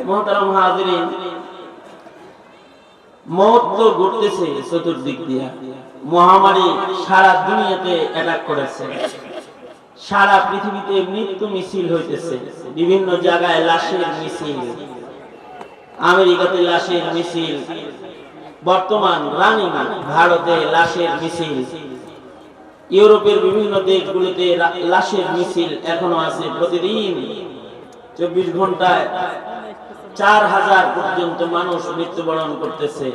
মুহতারাম হাজিরিন, মওত তো ঘটতেছে চতুর্দিক দিয়ে। মহামারী সারা দুনিয়াতে অ্যাটাক করেছে, সারা পৃথিবীতে মৃত্যু মিছিল হইতেছে, বিভিন্ন জায়গায় লাশের মিছিল, আমেরিকাতে লাশের মিছিল, বর্তমান রানিং ভারতে লাশের মিছিল, ইউরোপের বিভিন্ন দেশগুলোতে লাশের মিছিল এখনো আছে। প্রতিদিন 24 ঘন্টায় 4000 পর্যন্ত মানুষ মৃত্যুবরণ করতেছে।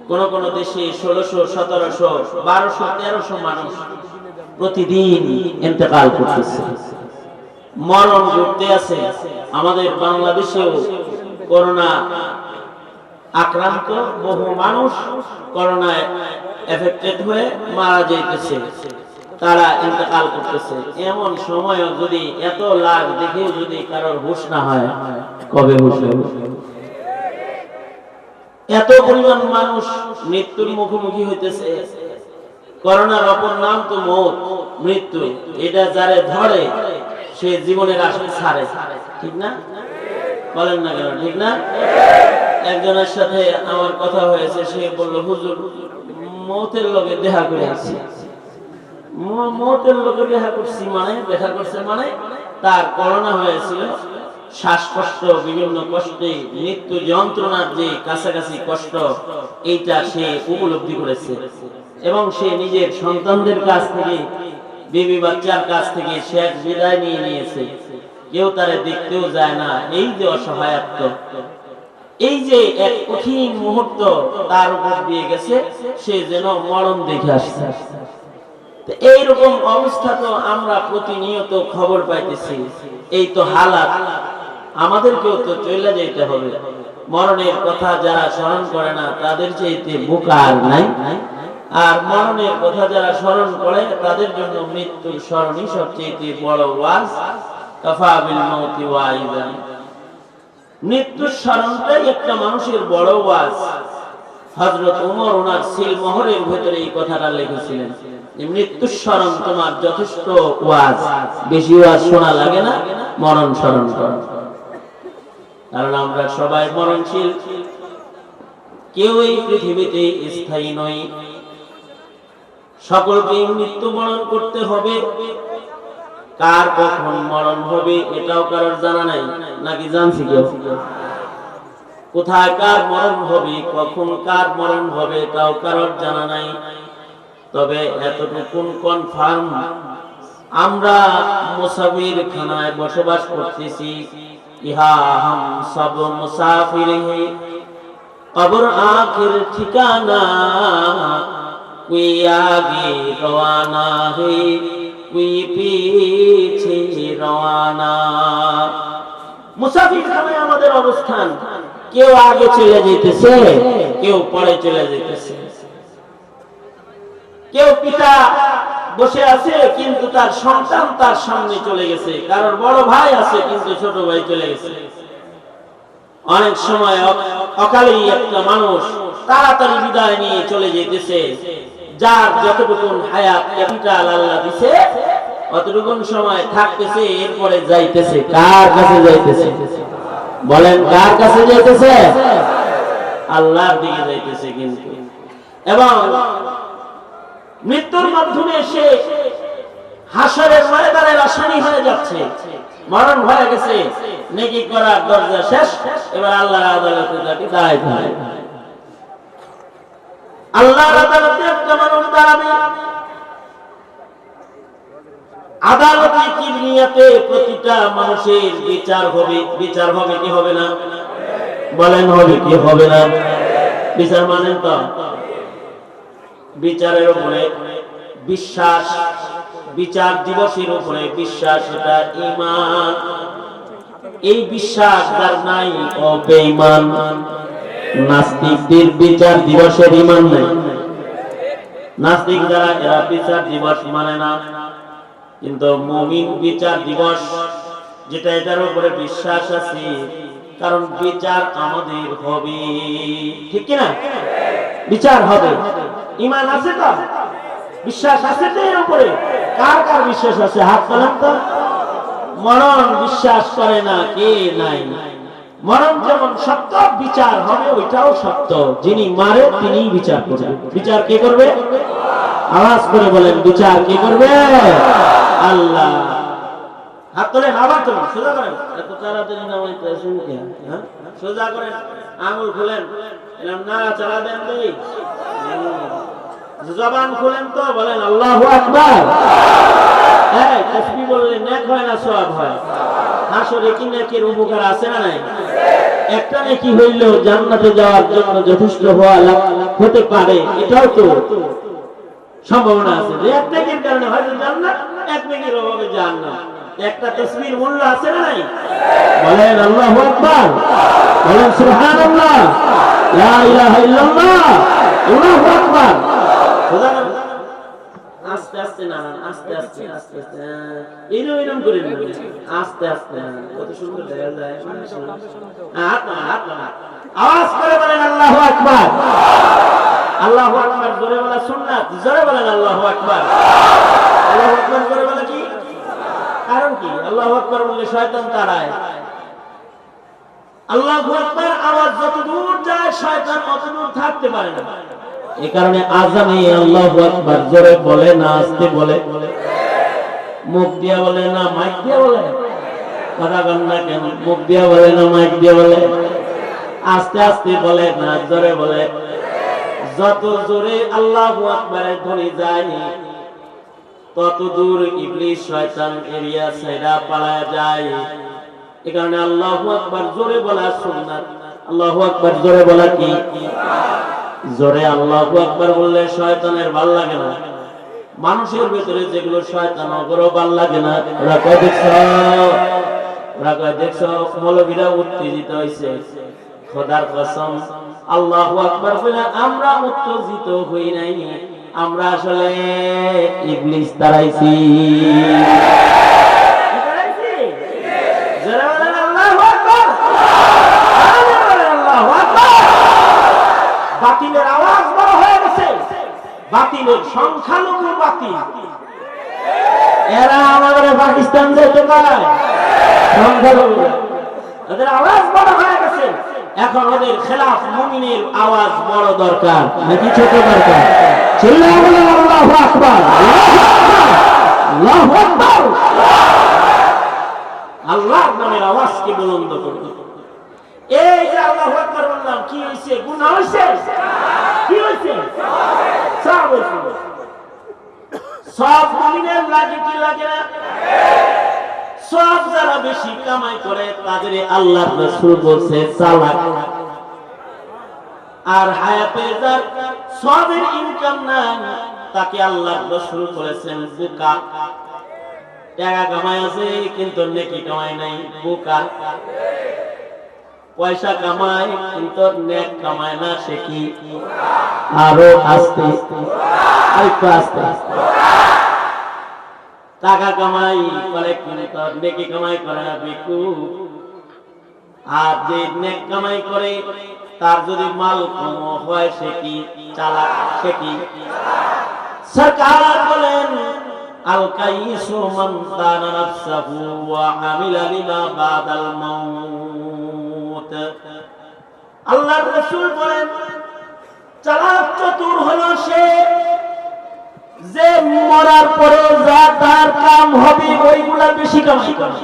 কোন কোন দেশে 1600, 1700, 1200, 1300 মানুষ প্রতিদিন ইন্তেকাল করতেছে, মরণ ঘটতে আছে। আমাদের বাংলাদেশেও করোনা আক্রান্ত বহু মানুষ করোনায় এফেক্টেড হয়ে মারা যাইতেছে, তারা ইন্তেকাল করতেছে। এমন সময় যদি এত লাখ দেখে যদি কারোর হুঁশ না হয়, কবে হুঁশ হবে? এত পরিমাণ মানুষ মৃত্যুর মুখোমুখি হইতেছে। করোনার অপর নাম তো মওত, মৃত্যু। এটা যারে ধরে সে জীবনের আশা ছাড়ে, ঠিক না? বলেন না কেন, ঠিক না? একজনের সাথে আমার কথা হয়েছে, সে বলল, হুজুর মওতের লগে দেখা করে আসছি। মওতের লগে দেখা করছি মানে, দেখা করছে মানে তার করোনা হয়েছিল, শ্বাসকষ্ট, বিভিন্ন কষ্টে, মৃত্যু যন্ত্রণার যে কাছাকাছি কষ্ট, এইটা সে উপলব্ধি করেছে এবং সে নিজের সন্তানদের কাছ থেকে, বিবি বাচ্চার কাছ থেকে শেষ বিদায় নিয়ে নিয়েছে। কেউ তারে দেখতেও যায় না। এই যে অসহায়ত্ব, এই যে এক কঠিন মুহূর্ত তার উপর দিয়ে গেছে, সে যেন মরণ দেখে আসছে। এইরকম অবস্থা তো আমরা প্রতিনিয়ত খবর পাইতেছি। এই তো হালাত, আমাদেরকেও তো চলে যেতে হবে। মরণের কথা যারা স্মরণ করে না তাদের চাইতে বোকা আর নাই, আর মরণের কথা যারা স্মরণ করে তাদের জন্য মৃত্যুর স্মরণই সবচেয়ে বড় ওয়াজ। কাফা বিল মাউতি ওয়াইজান, মৃত্যুর স্মরণটাই একটা মানুষের বড় ওয়াজ। হযরত ওমর ওনার সিলমোহরের ভিতরে এই কথাটা লিখেছিলেন যে মৃত্যুর স্মরণ তোমার যথেষ্ট ওয়াজ, বেশি ওয়াজ শোনা লাগে না, মরণ স্মরণ করো। কারণ আমরা সবাই মরণশীল, কেউ এই পৃথিবীতে স্থায়ী নই, সকলকে মৃত্যুবরণ করতে হবে। কার কখন মরণ হবে এটাও কারোর জানা নাই, নাকি জানছি কেউ? কোথায় কার মরণ হবে, কখন কার মরণ হবে তাও কারোর জানা নাই। তবে এতটুকু কনফার্ম, আমরা মুসাফির খানায় বসবাস করতেছি। ইহা হাম সব মুসাফির হে, কবর আখির ঠিকানা, কোই আগে রওয়ানা হে, কোই পিছে রওয়ানা। মুসাফির খানায় আমাদের অবস্থান। কেউ আগে চলে যেতেছে, কেউ পরে চলে যেতেছে। কেউ পিতা বসে আছে কিন্তু তার সন্তান তার সামনে চলে গেছে, কারোর বড় ভাই আছে কিন্তু ছোট ভাই চলে গেছে। অনেক সময় অকালেই একটা মানুষ তাড়াতাড়ি বিদায় নিয়ে চলে যেতেছে। যার যতটুকু হায়াত ক্যাপিটাল আল্লাহ দিছে অতটুকু সময় থাকতেছে, এরপরে যাইতেছে। কার কাছে যাইতেছে? বলেন, কার কাছে যাইতেছে? আল্লাহর দিকে যাইতেছে। কিন্তু এবং মৃত্যুর মাধ্যমে সে হাসরের ময়দানের আসামি হয়ে যাচ্ছে। মরণ হয়ে গেছে, নেকি করার দরজা শেষ, এবার আল্লাহর আদালতে তাকে দাঁড়াইতে হবে। আল্লাহর আদালতে একটা মানুষ দাঁড়াবে। আদালতে কিবরিয়াতে প্রতিটা মানুষের বিচার হবে। বিচার হবে কি হবে না? বলেন, হবে কি হবে না? বিচার মানেন তো? বিচারের উপরে বিশ্বাস, বিচার দিবসের উপরে বিশ্বাস, এটা ঈমান। এই বিশ্বাস যার নাই ও বেঈমান। নাস্তিকদের বিচার দিবসের ঈমান নাই। নাস্তিক যারা, এরা বিচার দিবস মানে না। কিন্তু মুমিন বিচার দিবস যেটা, এটার উপরে বিশ্বাস আছে, কারণ বিচার আমাদের হবে, ঠিক কিনা? বিচার হবে। ঈমান আছে তো, বিশ্বাস আছে তো এর উপরে? কার কার বিশ্বাস আছে? হাত তোলেন তো। মরণ বিশ্বাস করে না কে? নাই। মরণ যেমন সত্য, বিচার হবে ওইটাও সত্য। যিনি মারে তিনিই বিচার করবেন। বিচার কে করবে? আওয়াজ করে বলেন, বিচার কে করবে? আল্লাহ। হাত তোলেন, আবার তোলেন, সোজা করেন। এত তাড়াতাড়ি নামাইতেছেন কি? হ্যাঁ, সোজা করেন, আঙুল খুলেন, এরকম নাড়াচাড়া দেন দেই। জবান খুলেন তো, বলেন আল্লাহু আকবার। এই তাসবিহ বললে নেক হয় না সওয়াব হয়? হাসরে কি নেকের উপকার আছে না নাই? একটা নেকি হইলেও জান্নাতে যাওয়ার জন্য যথেষ্ট হতে পারে, এটাও তো সম্ভাবনা আছে যে এক নেকির কারণে হয়তো জান্নাত, এক নেকির অভাবে জাহান্নাম। একটা তাসবিহর মূল্য আছে না নাই? বলেন আল্লাহু আকবার, বলেন সুবহানাল্লাহ, লা ইলাহা ইল্লাল্লাহ, আল্লাহু আকবার। আস্তে আস্তে না, আস্তে আস্তে আস্তে আস্তে এরকম করে আস্তে আস্তে, কত সুন্দর দেখা যায়। আওয়াজ করে বলেন আল্লাহু আকবার। আল্লাহু আকবার জোরে বলা সুন্নাত, জোরে বলেন আল্লাহু আকবার। আল্লাহু আকবার জোরে বলা কি কারণ? কি আল্লাহু আকবার বললে শয়তান তাড়ায়। আল্লাহু আকবার আওয়াজ যত দূর যায় শয়তান তত দূর থাকতে পারে না। এই কারণে আযানে আল্লাহু আকবার জোরে বলে না আস্তে বলে? মুখ দিয়া বলে না মাইক দিয়া বলে? কথা বল না কেন? মুখ দিয়া বলে না মাইক দিয়া বলে? আস্তে আস্তে বলে না জোরে বলে? যত জোরে আল্লাহু আকবারের ধ্বনি যায় তত দূর ইবলিস শয়তান এরিয়া ছেড়া পালায় যায়। এই কারণে আল্লাহু আকবার জোরে বলা সুন্নাত। আল্লাহু আকবার জোরে বলা কি? জোরে আল্লাহু আকবার বললে শয়তানের ভাল লাগে না। মানুষের ভিতরে যেগুলো শয়তান ওগুলো ভাল লাগে না। ওরা কয় দেখছো মৌলবীরা উত্তেজিত হইছে। খোদার কসম আল্লাহু আকবার বলে আমরা উত্তেজিত হই নাই, আমরা আসলে ইবলিস তাড়াইছি। বাতিলের আওয়াজ বড় হয়ে গেছে, বাতিলের সংখ্যালঘু বাতিল। এরা আমাদের পাকিস্তান যেতে পারে, সংখ্যালঘু ওদের আওয়াজ বড় হয়ে গেছে। এখন ওদের খেলাফ মুমিনের আওয়াজ বড় দরকার নাকি ছোট দরকার? চিল্লায়া বলেন আল্লাহু আকবার, আল্লাহু আকবার। আল্লাহর নামের আওয়াজকে বুলন্দ করুন। এই যে আল্লাহু আকবার বললাম, কি হইছে? গুনাহ হইছে? কি হইছে? সওয়াব হইছে। সব মুমিনের লাগে কি লাগে না? সব যারা বেশি কামাই করে তাদের আল্লাহর রাসূল বলছে চালাক। আর হায়াতে যার সবের ইনকাম নাই তাকে আল্লাহর রাসূল বলেছেন বোকা। টাকা কামাই আছে কিন্তু নেকি কামাই নাই, বোকা। পয়সা কামায় কিন্তু নেক কামায় না, সে কি? আরো আস্তে আরেকটু আস্তে। টাকা কামাই করে কিন্তু নেকি কামাই করে না, বিকু। আর যে নেক কামাই করে তার যদি মাল কম হয় সে কি? চালাক। সে কি? সরকার বলেন আল কাইসু মান দানা নাফসাহু ওয়া আমিলা লিমা বাদাল মাউত। আল্লাহর রাসূল বলেন চালাক চতুর হলো সে যে মরার পরে যা তার কাম হবে ওইগুলা বেশি কামাই করে।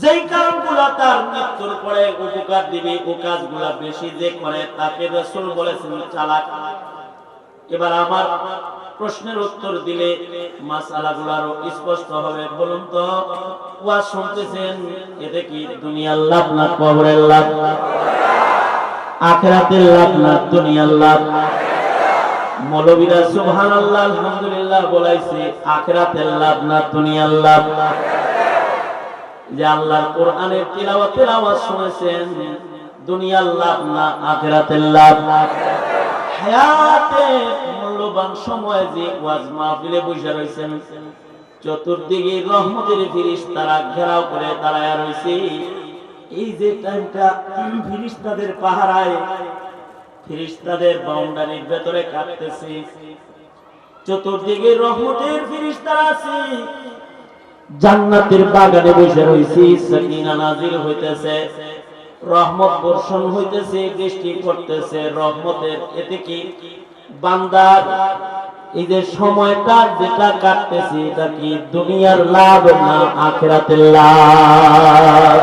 যেই কামগুলা তার মৃত্যুর পরে উপকার দিবে ও কাজগুলা বেশি যে করে তাকে রাসূল বলেছেন চালাক। এবার আমার প্রশ্নের উত্তর দিলে মাসআলাগুলো আরো স্পষ্ট হবে। বলুন তো, ওয়াজ শুনতেছেন, এতে কি দুনিয়ার লাভ না কবরের লাভ? আখিরাতের লাভ না দুনিয়ার লাভ? মৌলবীরা সুবহানাল্লাহ আলহামদুলিল্লাহ বলাইছে আখিরাতের লাভ না দুনিয়ার লাভ? যে আল্লাহর কোরআনের তিলাওয়াতের আওয়াজ শুনেছেন, দুনিয়ার লাভ না আখিরাতের লাভ? হায়াতে মূল্যবান সময় যে ওয়াজ মাহফিলে বসে রয়েছেন, চতুর্দিকে রহমতের ফেরেশতারা ঘেরাও করে দাঁড়ায় রয়েছে। এই যে টাইমটা ফেরেশতাদের পাহারায়, ফেরেশতাদের বাউন্ডারির ভেতরে কাটতেছে, চতুর্দিকে রহমতের ফেরেশতারা আছে, জান্নাতের বাগানে বসে রয়েছে, সাকিনা নাজিল হইতেছে। রহমত বর্ষণ হইতেছে, বৃষ্টি পড়তেছে রহমতের। এতে কি বান্দার এই যে সময়টা যেটা কাটতেছে এটা কি দুনিয়ার লাভ না আখিরাতের লাভ?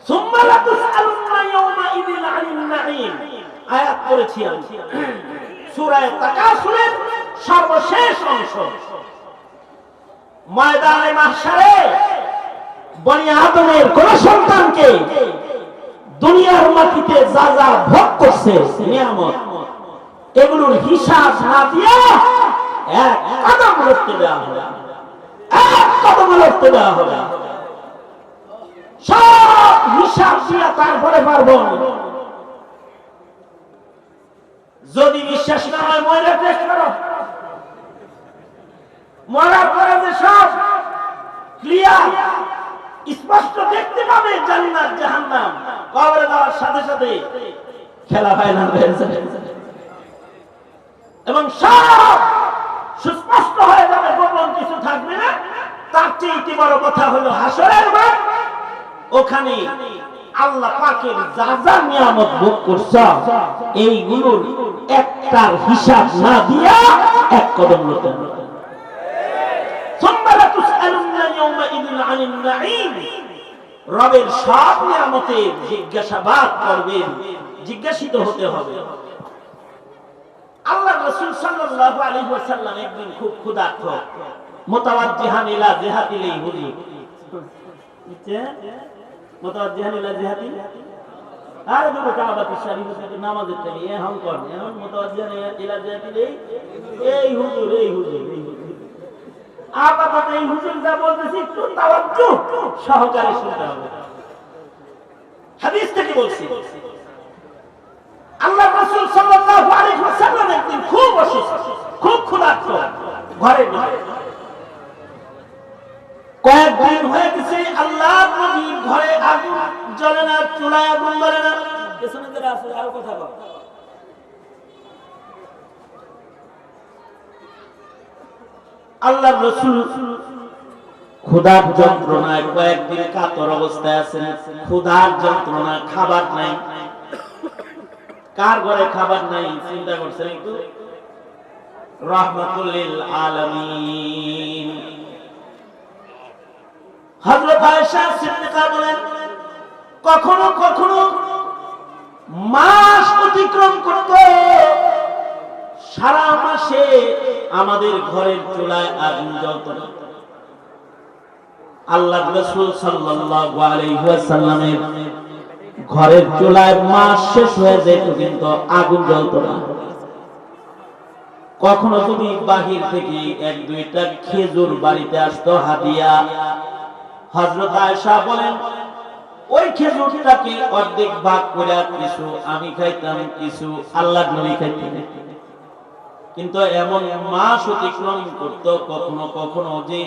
সুম্মা লা তুসআলুনা ইয়াওমাইযিন আনিন নাঈম আয়াত পড়েছি আমি সূরা তাকাসুরের সর্বশেষ অংশ। ময়দানে মাহশারে বনি আদমের কোন সন্তানকে দুনিয়ার মাটিতে যা যা ভোগ করছে নিয়ামত, এগুলোর হিসাব না দিয়ে এক কদম লড়তে দেওয়া হবে, এক কদম লড়তে দেওয়া হবে। সব হিসাব দিয়ে তারপরে পারবো। যদি বিশ্বাস না হয় ময়রা টেস্ট করো, মরার পরে যে সব ক্লিয়ার স্পষ্ট দেখতে পাবে জান্নাত জাহান্নাম, কবরে যাওয়ার সাথে সাথে খেলা ফাইনাল হয়ে যাবে এবং সব সুস্পষ্ট হয়ে যাবে, গোপন কিছু থাকবে না। তার চেয়ে বড় কথা হলো হাসরের মাঠ, ওখানে আল্লাহ পাকের যা যা নিয়ামত ভোগ করছ এইগুলোর একটার হিসাব না দিয়া এক কদম লড়তে হবে। রবের সব নিয়ামতের জিজ্ঞাসাবাদ করবেন, জিজ্ঞাসিত হতে হবে। আল্লাহ রাসূল সাল্লাল্লাহু আলাইহি ওয়াসাল্লাম একদিন খুব ক্ষুধার্ত, মুতাওয়াজ্জিহান ইলা জিহাতিল হুজুর, মুতাওয়াজ্জিহান ইলা জিহাতি আর দুটো কাবাতুল শরীফের নামাজের টাইমে এখন কোন এখন মুতাওয়াজ্জিহান ইলা জিহাতিল এই হুজুর, এই হুজুর, এই হুজুর। আপাতত এই হুজুর যা বলতেছি একটু তাওয়াজ্জু সহকারে শুনতে হবে। হাদিস থেকে বলছি, আল্লাহ রাসূল সাল্লাল্লাহু আলাইহি ওয়াসাল্লাম একদিন খুব অসুস্থ, খুব ক্ষুধার্ত, ঘরে কয়েকদিন হয়ে গেছে আল্লাহ নবীর ঘরে আগুন জ্বলে না, চুলায় আগুন জ্বলে না। পেছনে যারা আছে আরো কথা বল। আল্লাহ রাসূল ক্ষুধার যন্ত্রণায় কয়েকদিন কাতর অবস্থায় আছেন, ক্ষুধার যন্ত্রণা, খাবার নাই। কার ঘরে খাবার নাই চিন্তা করছেন একটু? রাহমাতুল লিল আলামিন হযরত আয়েশা সিদ্দিকা বলেন, কখনো কখনো মাস অতিক্রম করত, সারা মাসে আমাদের ঘরের চুলায় আগুন জ্বলত না। আল্লাহর রাসূল সাল্লাল্লাহু আলাইহি ওয়াসাল্লামের ঘরের চুলায় মাস শেষ হয়ে যেত কিন্তু আগুন জ্বলত না। কখনো যদি বাহির থেকে এক দুইটা খেজুর বাড়িতে আসতো হাদিয়া, হযরত আয়েশা বলেন ওই খেজুরটাকে অর্ধেক ভাগ করে কিছু আমি খাইতাম, কিছু আল্লাহর নবী খাইতেন। কিন্তু এমন মাস অতিক্রম করত কখনো কখনো যে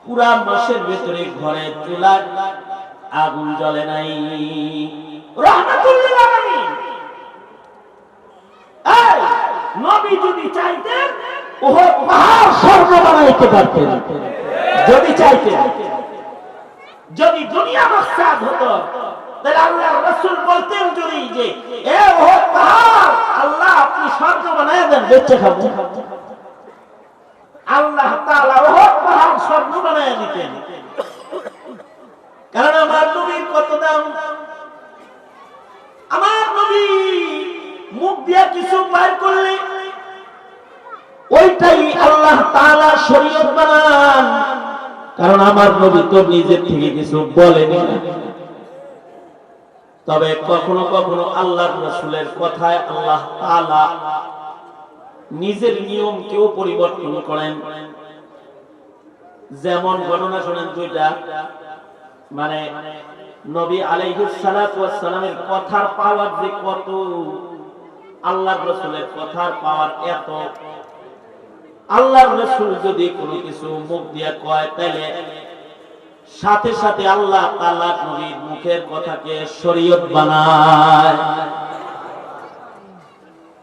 পুরা মাসের ভেতরে ঘরে চুলায় আগুন জ্বলে নাই। রাহমাতুল লিল আলামিন এই নবী যদি চাইতেন উহুদ পাহাড় স্বর্গ বানাইতে পারতেন, যদি চাইতেন। যদি দুনিয়া মাকসাদ হতো তাহলে আল্লাহর রাসূল বলতেন যদি যে এ উহুদ পাহাড় আল্লাহ আপনি স্বর্গ বানায় দেন, বেঁচে খাবো। আল্লাহ তাআলা উহুদ পাহাড় স্বর্গ বানায় দিতেন। কারণ আমার নবীর কত দাম। আমার নবী মুখ দিয়া কিছু বাইর করলে ওইটাই আল্লাহ তাআলা শরীয়ত বানান। কারণ আমার নবী তো নিজের থেকে কিছু বলেনি। তবে কখনো কখনো আল্লাহর রাসূলের কথায় আল্লাহ তাআলা নিজের নিয়মকেও পরিবর্তন করেন। যেমন ঘটনা শুনেন দুইটা, মানে নবী আলাইহিস সালাতু ওয়াস সালামের কথার পাওয়ার যে কত, আল্লাহর রাসূলের কথার পাওয়ার এত। আল্লাহর রাসূল যদি কোনো কিছু মুখ দিয়া কয় তাহলে সাথে সাথে আল্লাহ তাআলা নবীর মুখের কথাকে শরীয়ত বানায়।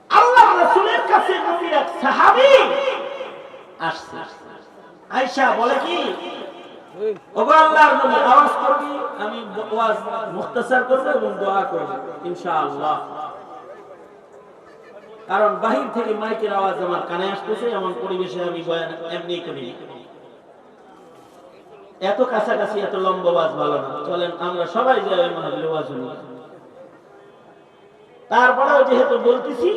আল্লাহর রাসূলের কাছে নবীর এক সাহাবী আসছে। আয়েশা বলে কি ওগো আল্লাহর নবী আওয়াজ করবি, আমি ওয়াজ মুখতাসার করব এবং দোয়া করব ইনশাআল্লাহ। কারণ বাহির থেকে মাইকের আওয়াজ আমার কানে আসতেছে, এমন পরিবেশে আমি বয়ান এমনি করি। এত কাছাকাছি এত লম্বা ওয়াজ ভালো না, চলেন আমরা সবাই যাই মাহফিলে ওয়াজ শুনি। তারপরেও যেহেতু বলতেছি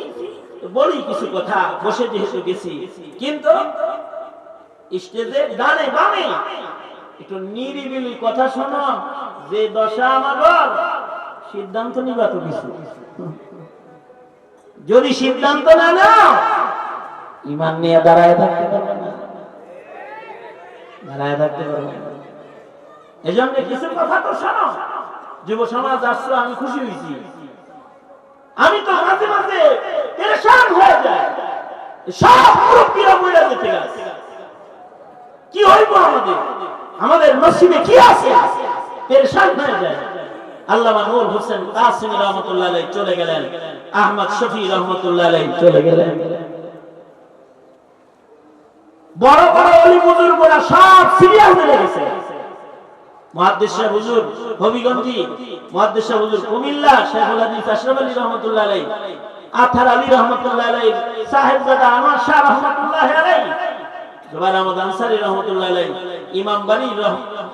বলি কিছু কথা, বসে যেহেতু গেছি, কিন্তু স্টেজে ডানে বামে একটু নিরিবিলি কথা শোনো। যে দশা আমার সিদ্ধান্ত নিবা তো কিছু, যদি সিদ্ধান্ত না নাও ইমান নিয়ে দাঁড়ায় থাকতে পারবে না, দাঁড়ায় থাকতে পারবে না। এজন্য কিছু কথা তো শোনো। যুব সমাজ আসছো, আমি খুশি হয়েছি। আমি তো মাঝে মাঝে পেরেশান হয়ে যায়, সব মুরব্বীরা বইলা যেতে গেছে, কি হইব আমাদের, আমাদের নসিবে কি আছে, পেরেশান হয়ে যায়। আল্লামা নূর হোসেন কাসিমি রহমাতুল্লাহ আলাইহি চলে গেলেন, আহমদ শফি রহমাতুল্লাহ আলাইহি চলে গেলেন, বড় বড় ওলি বুজুর্গরা সব সিরিয়াল হয়ে গেছে। মুহাদ্দিস সাহেব হুজুর হবিগঞ্জি, মুহাদ্দিস সাহেব হুজুর কুমিল্লা, শেখুল হাদিস আশরাফ আলী রহমাতুল্লাহ আলাইহি, আথার আলী রহমাতুল্লাহ আলাইহি, সাহেবজাদা আনোয়ার শাহ রহমাতুল্লাহ আলাইহি, জুবাইর আহমদ আনসারী রহমাতুল্লাহ আলাইহি, ইমাম বানী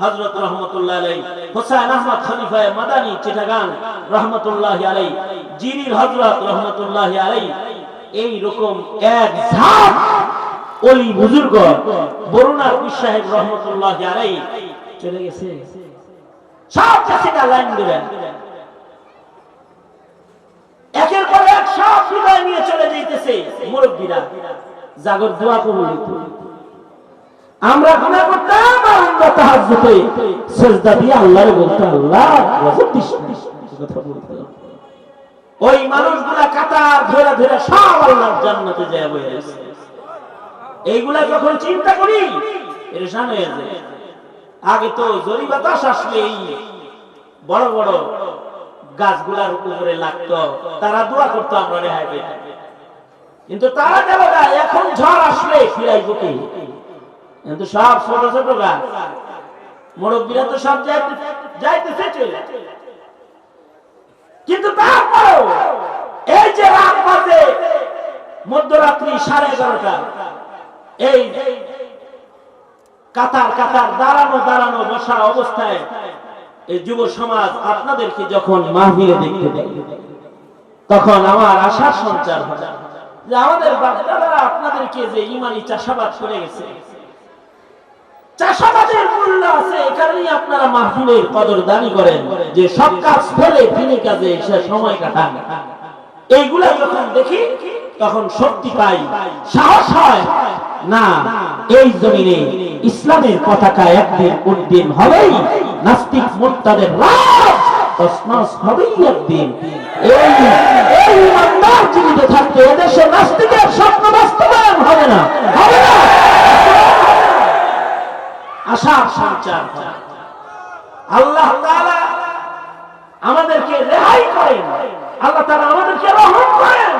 হযরত রহমাতুল্লাহ আলাইহি, হোসেন আহমদ খলিফা মাদানী চিটাগাং রহমাতুল্লাহ আলাইহি, জিরির হযরত রহমাতুল্লাহ আলাইহি, এই রকম এক ঝাঁক ওলি বুজুর্গ, বরুণার পীর সাহেব রহমাতুল্লাহ আলাইহি চলে গেছে। সব কাছেটা লাইন দিবেন, একের পর এক সব বিদায় নিয়ে চলে যাইতেছে মুরব্বীরা। জাগর দোয়া কবুল হইতো। আমরা গুনাহ করতাম, আমরা তাহাজ্জুদে সিজদা দিয়ে আল্লাহরে বলতাম, আল্লাহ গজব দিস কথা বলতো। ওই মানুষগুলা কাতার ধরে ধরে সব আল্লাহর জান্নাতে যায় বসে আছে। এইগুলা যখন চিন্তা করি পেরেশান হয়ে যায়। আগে তো জরি বাতাস আসলেই বড় বড় গাছগুলার উপরে লাগতো, তারা দোয়া করতো আমরা রেহাই পেতাম। কিন্তু তারা গেল না, এখন ঝড় আসলে ফিরাই যেতে, কিন্তু সব ছোট ছোট গাছ, মুরব্বীরা তো সব যাইতেছে চলে। কিন্তু তারপরেও এই যে রাত বাজে মধ্যরাত্রি 11:30, এই কাতার কাতার দাঁড়ানো দাঁড়ানো বসা অবস্থায় এই যুব সমাজ আপনাদেরকে যখন মাহফিলে দেখতে দেয়, তখন আমার আশার সঞ্চার হয় যে আমাদের বাপ-দাদারা আপনাদেরকে যে ইমানি চাষাবাদ করে গেছে, চাষাবাদের মূল্য আছে, এখানেই আপনারা মাহফিলের কদরদানি করেন, যে সব কাজ ফেলে দিনে কাজে এসে সময় কাটান। এইগুলা যখন দেখি তখন শক্তি পাই, সাহস হয় না এই জমিনে ইসলামের পতাকা একদিন উড্ডীন হবেই, নাস্তিক মুরতাদের রাজ তছনছ হবেই একদিন। এই ইমানদার জীবিত থাকতে এদেশে নাস্তিকের স্বপ্ন বাস্তবায়ন হবে না, হবে না। আশার সঞ্চার আল্লাহ তাআলা আমাদেরকে রেহাই করেন, আল্লাহ তাআলা আমাদেরকে রহম করেন।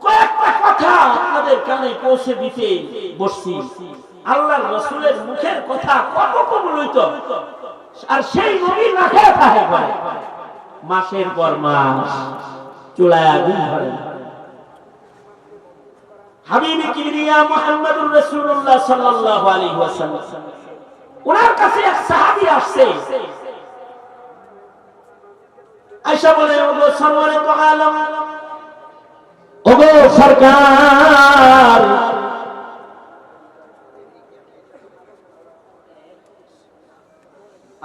কয়েকটা কথা আপনাদের কানে পৌঁছে দিতে বসছি। আল্লাহর রাসূলের মুখের কথা কত কবুল হইতো, আর সেই নবী না খেয়ে থাকে মাসের পর মাস চুলায় আগুন ধরে। হাবিব কিবরিয়া মুহাম্মদুর রাসূলুল্লাহ সাল্লাল্লাহু আলাইহি ওয়াসাল্লাম, ওনার কাছে এক সাহাবী আসছে, আয়েশা বলে, ওগো সরওয়ারে তো আলম, ওগো সরকার,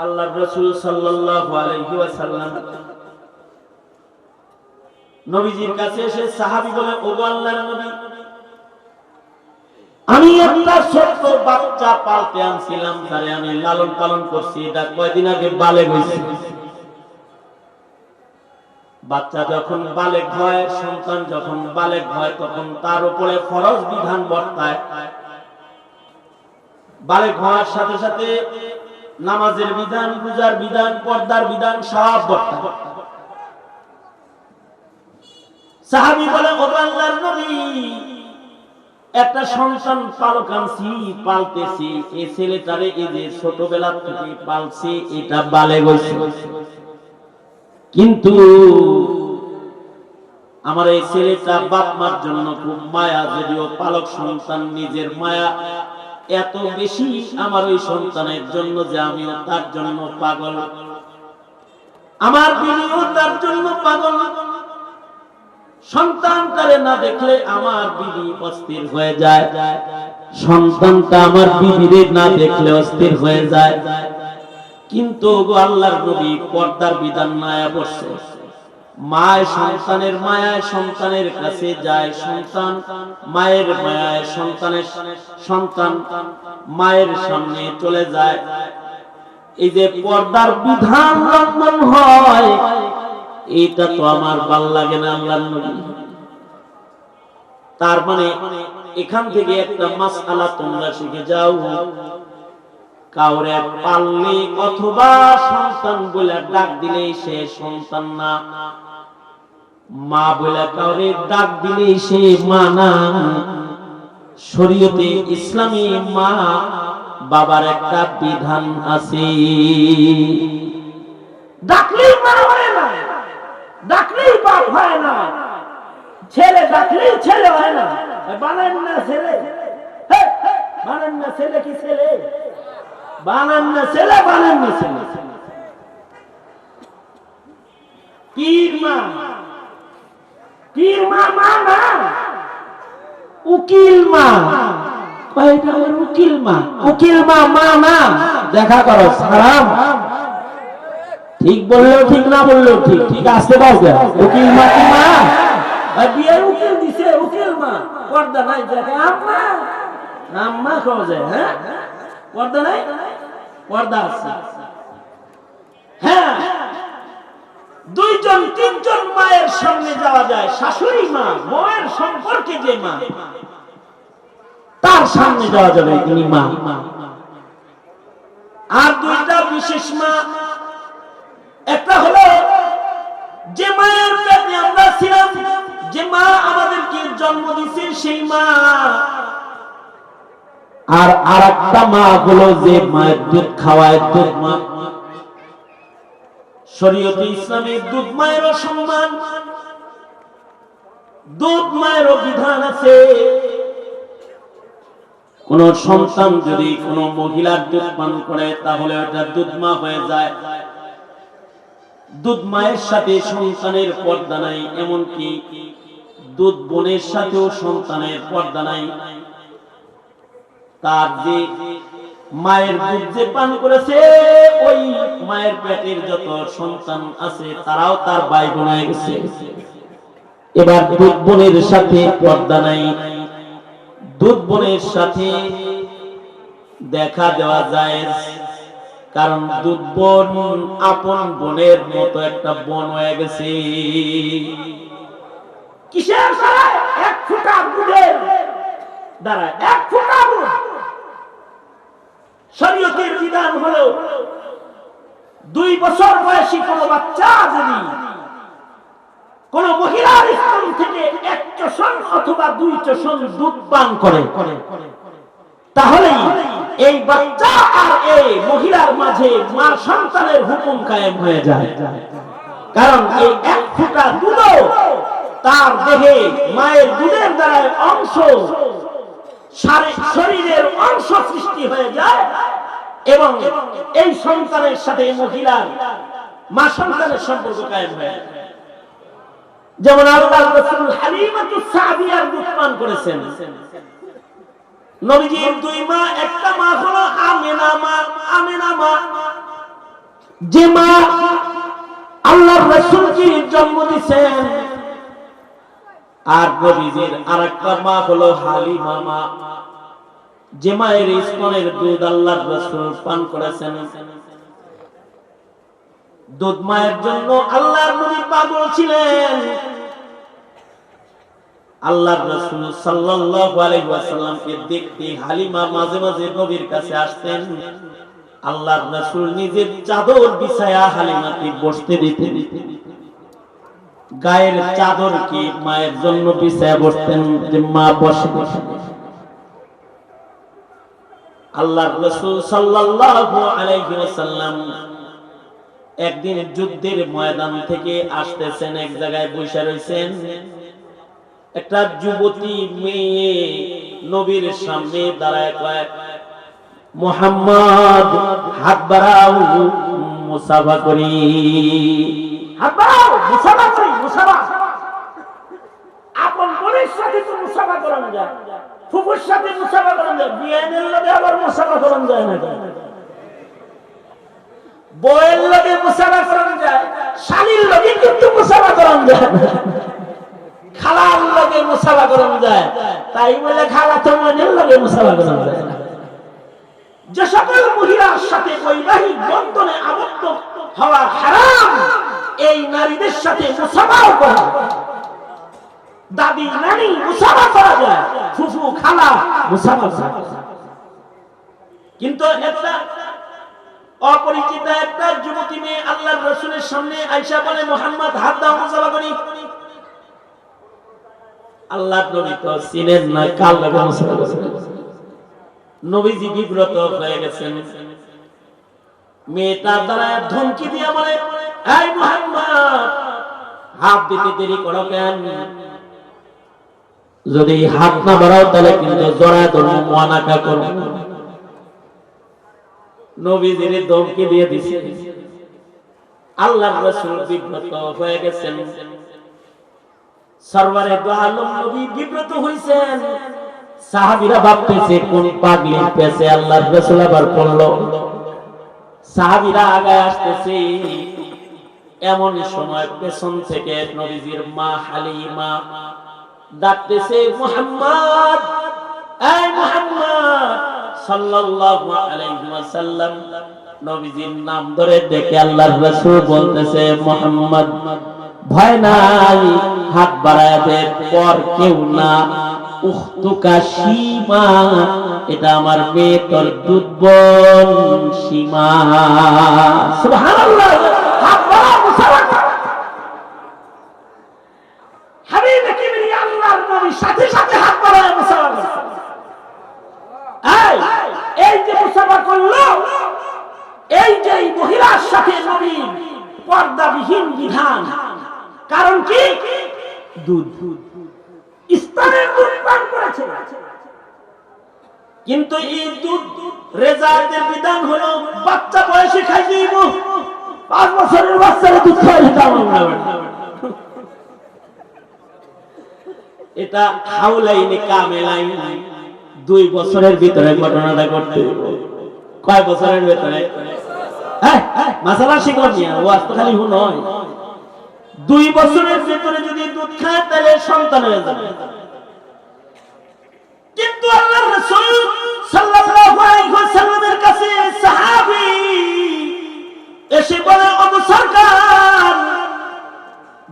আল্লাহর রাসূল সাল্লাল্লাহু আলাইহি ওয়াসাল্লাম নবীজির কাছে এসে সাহাবী বলে, ওগো আল্লাহর নবী, আমি একটা ছোট্ট বাচ্চা পালতে আনছিলাম, তারে আমি লালন পালন করছি, এটা কয়দিন আগে বালেগ হইছে। বাচ্চা যখন বালেগ হয়, সন্তান যখন বালেগ হয়, তখন তার উপরে ফরজ বিধান বর্তায়। বালেগ হওয়ার সাথে সাথে নামাজের বিধান, রোজার বিধান, পর্দার বিধান সব বর্তায়। সাহাবী বলে, ও আল্লাহর নবী, একটা সন্তান পালক আনছি, পালতেছি, এই ছেলেটারে এই যে ছোটবেলা থেকে পালছি, এটা বালে গেছে, কিন্তু আমার এই ছেলেটা বাপ মার জন্য খুব মায়া, যদিও পালক সন্তান নিজের মায়া এত বেশি আমার ওই সন্তানের জন্য যে আমিও তার জন্য পাগল, আমার বিবিও তার জন্য পাগল। সন্তানটারে না দেখলে আমার বিবি অস্থির হয়ে যায়, সন্তানটা আমার বিবিরে না দেখলে অস্থির হয়ে যায়। কিন্তু আল্লাহর নবী পর্দার বিধান মায়া বসছে, মায় সন্তানের মায়ায় সন্তানের কাছে যায়, সন্তান মায়ের মায়ায় সন্তান মায়ের সামনে চলে যায়। এই যে পর্দার বিধান লঙ্ঘন হয়, এটা তো আমার ভাল লাগে না আল্লাহর নবী। তার মানে এখান থেকে একটা মাসআলা তোমরা শিখে যাও, কাউরে পাললে অথবা সন্তান বলে ডাক দিলেই সে সন্তান না, মা বলে কাউরে ডাক দিলেই সে মা না। শরীয়তে ইসলামী মা বাবার একটা বিধান আছে, ডাকলেই মা হয় না, ডাকলেই বাপ হয় না, ছেলে ডাকলেই ছেলে হয় না। বানান না ছেলে, বানান না ছেলে, কি ছেলে বানান না ছেলে, বানান না ছেলে। পীর মা, পীর মা মা না, উকিল মা, কয়টা উকিল মা, উকিল মা মা না। দেখা করো সালাম, ঠিক বললেও ঠিক, না বললেও ঠিক, ঠিক আসতে পারবে। উকিল মা কি মা? বিয়ের উকিল দিছে, উকিল মা, পর্দা নাই, দেখে আম্মা আম্মা খাওয়া যায়। হ্যাঁ, পর্দা নাই, পর্দা আছে। হ্যাঁ, দুইজন তিনজন মায়ের সামনে যাওয়া যায়, শাশুড়ি মা, বউয়ের সম্পর্কে যে মা, তার সামনে যাওয়া যাবে, তিনি মা। আর দুইটা বিশেষ মা, একটা হলো যে মায়ের পেটে আমরা ছিলাম, যে মা আমাদেরকে জন্ম দিয়েছে সেই মা। আর আরেকটা মা হলো যে মায়ের দুধ খাওয়ায়, দুধ মা। শরীয়তে ইসলামে দুধ মায়েরও সম্মান, দুধ মায়েরও বিধান আছে। কোন সন্তান যদি কোন মহিলার দুধ পান করে, তাহলে ওটা দুধ মা হয়ে যায়। দুধ মায়ের সাথে সন্তানের পর্দা নাই, এমনকি দুধ বোনের সাথেও সন্তানের পর্দা নাই। তার যে মায়ের দুধ যে পান করেছে, ওই মায়ের পেটের যত সন্তান আছে তারাও তার ভাই বোন হয়ে গেছে। এবার দুধ বোনের সাথে পর্দা নাই, দুধ বোনের সাথে দেখা দেওয়া যায়, কারণ দুধ বোন আপন বোনের মতো একটা বোন হয়ে গেছে। কিসের দ্বারা? এক ফোঁটা দুধের দ্বারা, এক ফোঁটা দুধ। শরীয়তের বিধান হলো 2 বছর বয়সী কোন বাচ্চা যদি কোন মহিলার স্তন থেকে 1 চোষণ অথবা 2 চোষণ দুধ পান করে, তাহলে এই বাচ্চা আর এই মহিলার মাঝে মা সন্তানের হুকুম কায়েম হয়ে যায়। কারণ এই 1 ফোঁটা দুধ তার দেহে মায়ের দুধের দ্বারা অংশ, শরীরের অংশ সৃষ্টি হয়ে যায়, এবং এই সন্তানের সাথে মহিলার মা সন্তানের সম্পর্ক কায়েম হয়ে যায়। যেমন আল্লাহর রাসূল হালিমাতুস সাদিয়ার দুধ পান করেছেন। নবীজির 2 মা, একটা মা হলো আমেনা মা, আমেনা মা, যে মা আল্লাহর রাসূলকে জন্ম দিয়েছেন। আর নবীজির আরেকটা মা হলো হালিমা মা, যে মায়ের স্তনের দুধ আল্লাহর রাসূল পান করেছেন। দুধ মায়ের জন্য আল্লাহর নবী পাগল ছিলেন। আল্লাহর রাসূল সাল্লাল্লাহু আলাইহি ওয়াসাল্লামকে দেখতে হালিমা মাঝে মাঝে নবীর কাছে আসতেন। আল্লাহর রাসূল নিজের চাদর বিছায়া হালিমাকে বসতে দিতেন, গায়ের চাদর কি মায়ের জন্য বিছায়া বসতেন, যে মা বসে। আল্লাহর রাসূল সাল্লাল্লাহু আলাইহি ওয়াসাল্লাম একদিন যুদ্ধের ময়দান থেকে আসতেছেন, এক জায়গায় বসে রয়েছেন। একটা যুবতী মেয়ে নবীর সামনে দাঁড়ায় কয়, মুহাম্মদ হাত বাড়াও, মুসাফা করি। হাত বাড়াও, মুসাফা করি, মুসাফা। আপন বোনের সাথে তো মুসাফা করানো যায়, ফুফুর সাথে মুসাফা করানো যায়, বিয়ের লগে আবার মুসাফা করানো যায় না। বউয়ের লগে মুসাফা করানো যায়, শালীর লগে কিন্তু মুসাফা করানো যায় না। খালার লগে মুসাফা করানো যায়, তাই বলে খালা তো মনের লগে মুসাফা করানো যায় না। যে সকল মহিলার সাথে বৈবাহিক বন্ধনে আবদ্ধ হওয়া হারাম, এই নারীদের সাথে মুসাফাও করা, দাদি নানি মুসাফা করা যায়, ফুফু খালা মুসাফা করা যায়। কিন্তু একটা অপরিচিত একটা যুবতী মেয়ে আল্লাহর রাসূলের সামনে আয়েশা বলে, মুহাম্মদ হাত দাও, মুসাফা করি। আল্লাহর নবী তো চিনেন না, কাল লাগে মুসাফা করেন। নবীজি বিব্রত হয়ে গেছেন। মেয়েটা দ্বারা ধমকি দিয়ে বলে, এই মুহাম্মদ হাত দিতে দেরি করো কেন? যদি হাত না বাড়াও তাহলে কিন্তু জড়ায় ধরবো, মুআনাকা করব। নবীজির ধমকি দিয়ে দিছে। আল্লাহর রাসূল বিব্রত হয়ে গেছেন। সরওয়ারে দু আলম নবী বিব্রত হইছেন। সাহাবীরা ভাবতেছে কোন পাগলির পেছে আল্লাহর রাসূল আবার পড়লো। সাহাবীরা আগায় আসতেছে, এমন সময় পেছন থেকে নবীজির মা হালিমা ডাকতেছে, মুহাম্মদ, এই মুহাম্মদ সাল্লাল্লাহু আলাইহি ওয়াসাল্লাম। নবীজির নাম ধরে ডেকে আল্লাহর রাসূল বলতেছে, মুহাম্মদ ভয় নাই, হাত বাড়ায় দে, পর কেউ না, উখতুকা সীমা, এটা আমার মেয়ে তোর দুধবন সীমা। সুবহানাল্লাহ। হাত বাড়াও, মুসাফা করো। হাবিব কিবরিয়া আল্লাহর নবী সাথে সাথে হাত বাড়ায় মুসাফা করছে। এই যে মুসাফা করলো, এই যে এই মহিলার সাথে নবী পর্দাবিহীন বিধান। কারণ কি? দুধ, ইসলামের দুধ পান করেছে। কিন্তু এই দুধ রেজাতের বিধান হলো বাচ্চা বয়সে খাই দিব, 5 বছরের বাচ্চারা দুধ খাইলে দাম না। এটা হাউলাইনে কামেলাইন, 2 বছরের ভিতরে ঘটনাটা করতে হবে। কয় বছরের ভিতরে? মাসালা শিখলাম না, ওয়াজ তো খালি হু নয়। 2 বছরের ভিতরে যদি দুধ খায় তাহলে সন্তান হয়ে যাবে। কিন্তু আল্লাহর রাসূল সাল্লাল্লাহু আলাইহি ওয়াসাল্লামের কাছে সাহাবী এসে বলে, ও সরকার,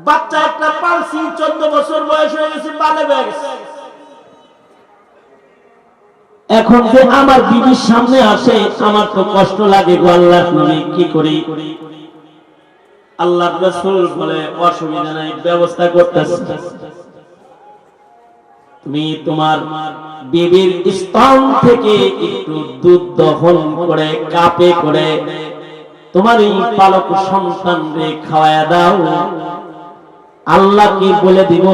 বাচ্চা একটা পালছি, 14 বছর বয়স হয়ে গেছে, বালে হয়ে গেছে। এখন যে আমার বিবির সামনে আসে, আমার তো কষ্ট লাগে গো আল্লাহর নবী, কি করি? আল্লাহর রাসূল বলে, অসুবিধা নাই, ব্যবস্থা করতেছি। তুমি তোমার বিবির স্তন থেকে একটু দুধ দহন করে কাপে করে তোমার এই পালক সন্তানকে খাওয়ায়া দাও। আল্লাহকে বলে দিব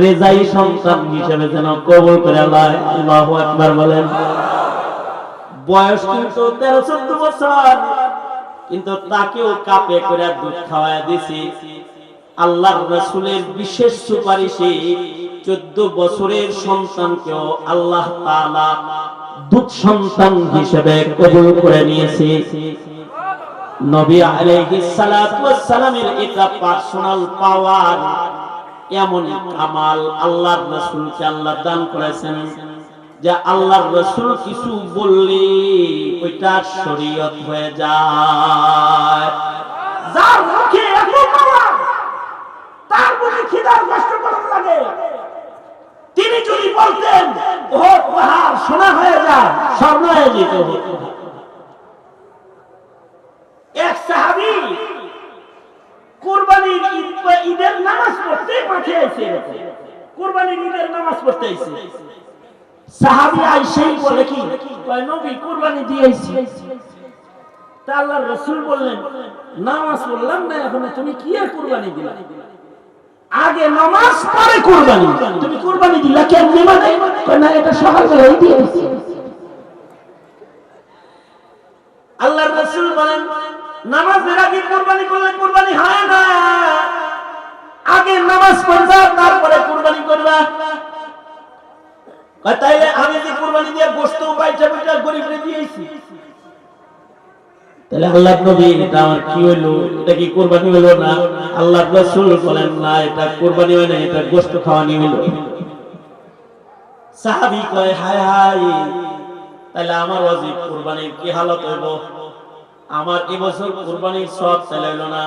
রেজাই সন্তান হিসেবে যেন কবুল করে লয়। আল্লাহু আকবার বলেন। বয়স কিন্তু 13-14 বছর, কিন্তু তাকেও কাপে করে দুধ খাওয়ায়া দিছি। আল্লাহর রাসূলের বিশেষ সুপারিশে 14 বছরের সন্তানকেও আল্লাহ তাআলা দুধ সন্তান হিসেবে কবুল করে নিয়েছে। নবী আলাইহিস সালাতু ওয়াস সালামের এটা পার্সোনাল পাওয়ার, এমন কামাল আল্লাহর রাসূলকে আল্লাহ দান করেছেন যে আল্লাহর রাসূল কিছু বললে ওইটা শরীয়ত হয়ে যায়। যার মুখে এত পাওয়ার, তার মুখে খিদার কষ্ট করা লাগে। তিনি যদি বলতেন ওহদ পাহাড় সোনা হয়ে যায়, স্বর্ণ হয়ে যেত। এক সাহাবী কুরবানির ঈদের নামাজ পড়তে মাঠে এসে, কুরবানির ঈদের নামাজ পড়তে এসে সাহাবী আইসেই বলে কি, কয় নবী কুরবানি দিয়েছি। তা আল্লাহর রাসূল বললেন নামাজ পড়লাম না এখনো তুমি কি আর কুরবানি দিলা? আগে নামাজ পরে কুরবানি, তুমি কুরবানি দিলা কেমনে? মানে কয় না এটা সকালবেলায় দিয়েছি। আল্লাহর রাসূল বলেন নামাজের আগে কুরবানি করলে কুরবানি হয় না, আগে নামাজ পড়বা তারপরে কুরবানি করবা। তাইলে আমি যে কুরবানি দিয়ে গোশত বাইটা বাইটা গরিবরে দিয়েছি, তাহলে আল্লাহর নবী এটা আমার কি হইলো? এটা কি কুরবানি হলো না? আল্লাহর রাসূল বলেন না এটা কুরবানি হয় না, এটা গোশত খাওয়ানি হলো। সাহাবী কয় হায় হায়, তাহলে আমার ওয়াজিব কুরবানির কি হালত হইব? আমার এবছর কুরবানির সওয়াব তাহলে হলো না।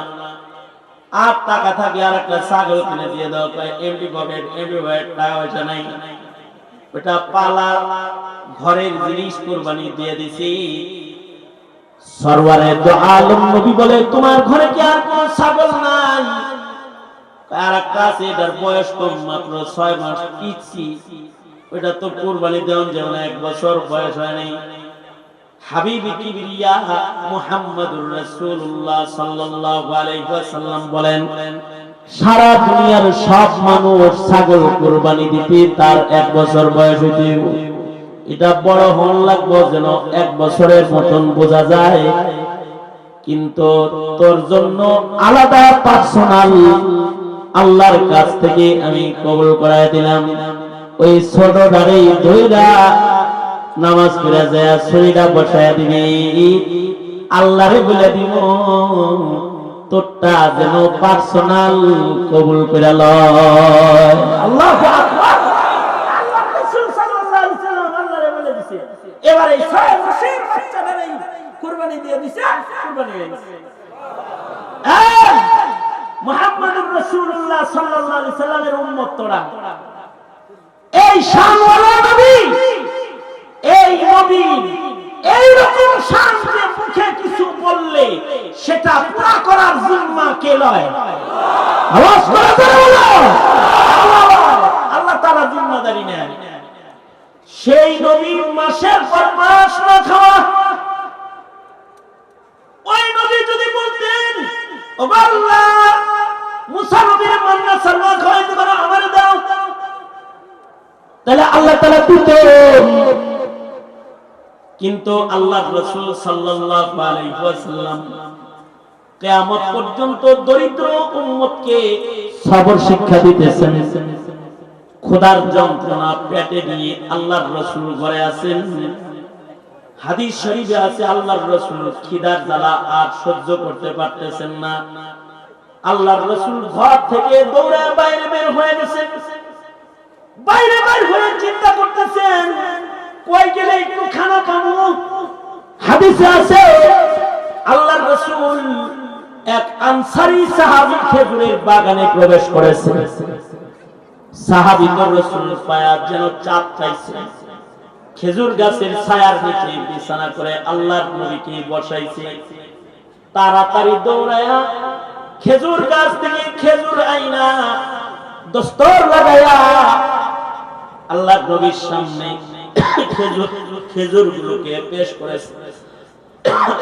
আর টাকা থাকে আর একটা ছাগল কিনে দিয়ে দাও, কয় এমডি পকেট টাকা পয়সা নাই, ওটা পালা ঘরের জিনিস কুরবানি দিয়ে দিছি। সরওয়ারে দো আলম নবী বলে তোমার ঘরে কি আর কোন ছাগল নাই? আর একটা আছে এটার বয়স কম মাত্র 6 মাস কিচ্ছি, ওটা তো কুরবানি দেওয়া যাবে না, 1 বছর বয়স হয় নাই। হাবিবি কিবরিয়া মুহাম্মদুর রাসূলুল্লাহ সাল্লাল্লাহু আলাইহি ওয়াসাল্লাম বলেন সারা দুনিয়ার সব মানুষ ছাগল কুরবানি দিতে তার 1 বছর বয়স হইতে হবে। এটা বড় হন লাগবে যেন 1 বছরের মতন বোঝা যায়, কিন্তু তোর জন্য আলাদা পার্সোনাল আল্লাহর কাছ থেকে আমি কবুল করায় দিলাম। ওই ছোট দাঁড়ি ধইরা নামাজ পড়া যায় শরীরা বসায় দিবি, আল্লাহরে বলে দিব তোরটা যেন পার্সোনাল কবুল করে লয়। আল্লাহু আকবার। আল্লাহর রাসূল সাল্লাল্লাহু আলাইহি ওয়াসাল্লাম আল্লাহরে বলে দিয়েছে, এবার এই 6 মাসের বাচ্চাটারে কুরবানি দিয়ে দিয়েছে, কুরবানি হয়ে গেছে। মুহাম্মদুর রাসূলুল্লাহ সাল্লাল্লাহু আলাইহি ওয়াসাল্লামের উম্মত তোরা, এই শানওয়ালা নবী, এই নবী এই রকম শান যে মুখে কিছু বললে সেটা পুরা করার জিম্মা কে লয়? আওয়াজ করে বলো আল্লাহ তাআলা জিম্মাদারি নেন। সেই নবী মাসের পর মাস না খাওয়া, ওই নবী যদি বলতেন ও আল্লাহ মুসা নবীর মান্না সালমা খাওয়াইতে পারো আমারে দাও, তাহলে আল্লাহ তাআলা দিতেন। কিন্তু আল্লাহর রাসূল সাল্লাল্লাহু আলাইহি ওয়াসাল্লাম কিয়ামত পর্যন্ত দরিদ্র উম্মতকে সবর শিক্ষা দিতেছেন। খোদার যন্ত্রণা পেটে নিয়ে আল্লাহর রাসূল ঘরে আছেন। হাদিস শরীফে আছে আল্লাহর রাসূল খিদার জ্বালা আর সহ্য করতে পারতেছেন না। আল্লাহর রাসূল ঘর থেকে দৌড়ে বাইরে বের হয়ে গেছেন। বাইরে বের হয়ে চিন্তা করতেছেন কই গেলে একটু খানা পাবো। হাদিসে আছে আল্লাহর রাসূল এক আনসারী সাহাবী খেজুরের বাগানে প্রবেশ করেছে। সাহাবী তো রাসূল পায়া যেন চাপ খাইছে, খেজুর গাছের ছায়ার নিচে বিছানা করে আল্লাহর নবীকে বসাইছে। তাড়াতাড়ি দৌড়ায়া খেজুর গাছ থেকে খেজুর আইনা দস্তর লাগায়া আল্লাহর নবীর সামনে খেজুরগুলোকে পেশ করেছে।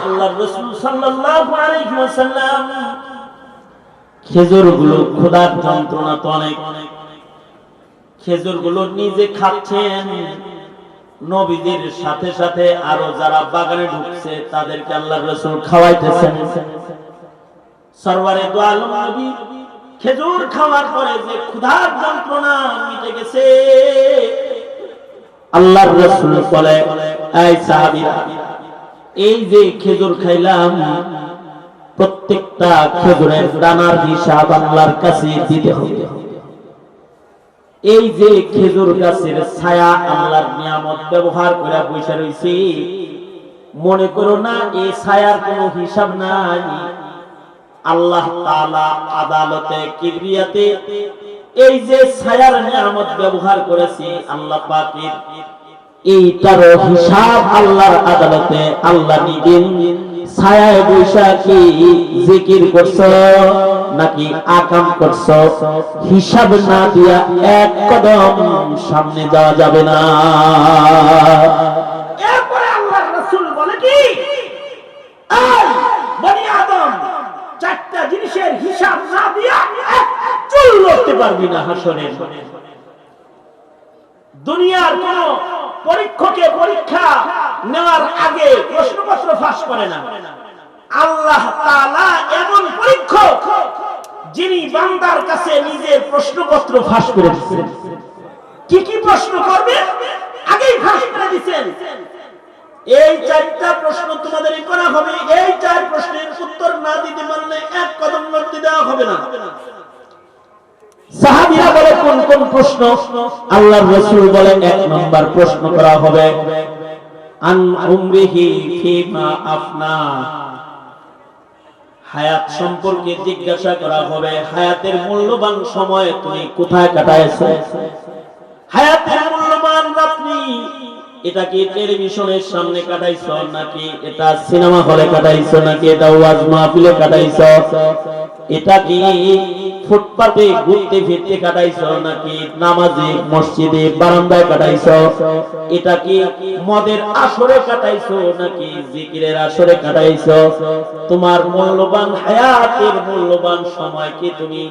আল্লাহর রাসূল সাল্লাল্লাহু আলাইহি ওয়াসাল্লাম খেজুরগুলো ক্ষুধার যন্ত্রণা তো অনেক, খেজুরগুলো নিজে খাচ্ছেন, নবীদের সাথে সাথে আরো যারা বাগানে ঢুকছে তাদেরকে আল্লাহর রাসূল খাওয়াইতেছেন। সরওয়ারে দো আলম নবী খেজুর খাওয়ার পরে যে ক্ষুধার যন্ত্রণা মিটে গেছে, আল্লাহর রাসূল বলে এই সাহাবীরা এই যে খেজুর খাইলাম প্রত্যেকটা খেজুরের দানার হিসাব আল্লাহর কাছে দিতে হবে। এই যে খেজুর গাছের ছায়া আল্লাহর নিয়ামত ব্যবহার করে বসে রইছি, মনে করো না এই ছায়ার কোনো হিসাব নাই। আল্লাহ তাআলা আদালতে কিবরিয়াতে এই যে ছায়ার নিয়ামত ব্যবহার করেছি আল্লাহ পাকের, এইটারও হিসাব আল্লাহর আদালতে আল্লাহ নিবেন। ছায়ায় বৈশা কি জিকির করছো নাকি আকাম করছো, হিসাব না দিয়া এক কদম সামনে যাওয়া যাবে না। এরপরে জিনিসের হিসাব না দিয়া এক চুল লড়তে পারবি না হাসরের। দুনিয়ার কোন পরীক্ষকে পরীক্ষা নেওয়ার আগে প্রশ্নপত্র ফাঁস করে না। আল্লাহ তাআলা এমন পরীক্ষক যিনি বান্দার কাছে নিজের প্রশ্নপত্র ফাঁস করে দিয়েছেন। কি কি প্রশ্ন করবে আগেই ফাঁস করে দিয়েছেন। এই চারটা প্রশ্ন তোমাদের করা হবে, এই চার প্রশ্নের উত্তর না দিতে পারলে এক কদম নড়তে দেওয়া হবে না। সাহাবীরা বলে কোন কোন প্রশ্ন? আল্লাহর রাসূল বলেন এক নাম্বার প্রশ্ন করা হবে আন উমরিহি ফিমা আফনা, হায়াত সম্পর্কে জিজ্ঞাসা করা হবে। হায়াতের মূল্যবান সময় তুমি কোথায় কাটাইছো? হায়াতের মূল্যবান রাত্রি এটা কি টেলিভিশনের সামনে কাটাইছো, নাকি এটা সিনেমা হলে কাটাইছো, নাকি এটা ওয়াজ মাহফিলে কাটাইছো, এটা কি ফুটপাতে ঘুরতে ফিরতে কাটাইছো, নাকি নামাজে মসজিদে বারান্দায় কাটাইছো, এটা কি মদের আসরে কাটাইছো, নাকি জিকিরের আসরে কাটাইছো? তোমার মূল্যবান হায়াতের মূল্যবান সময় কি তুমি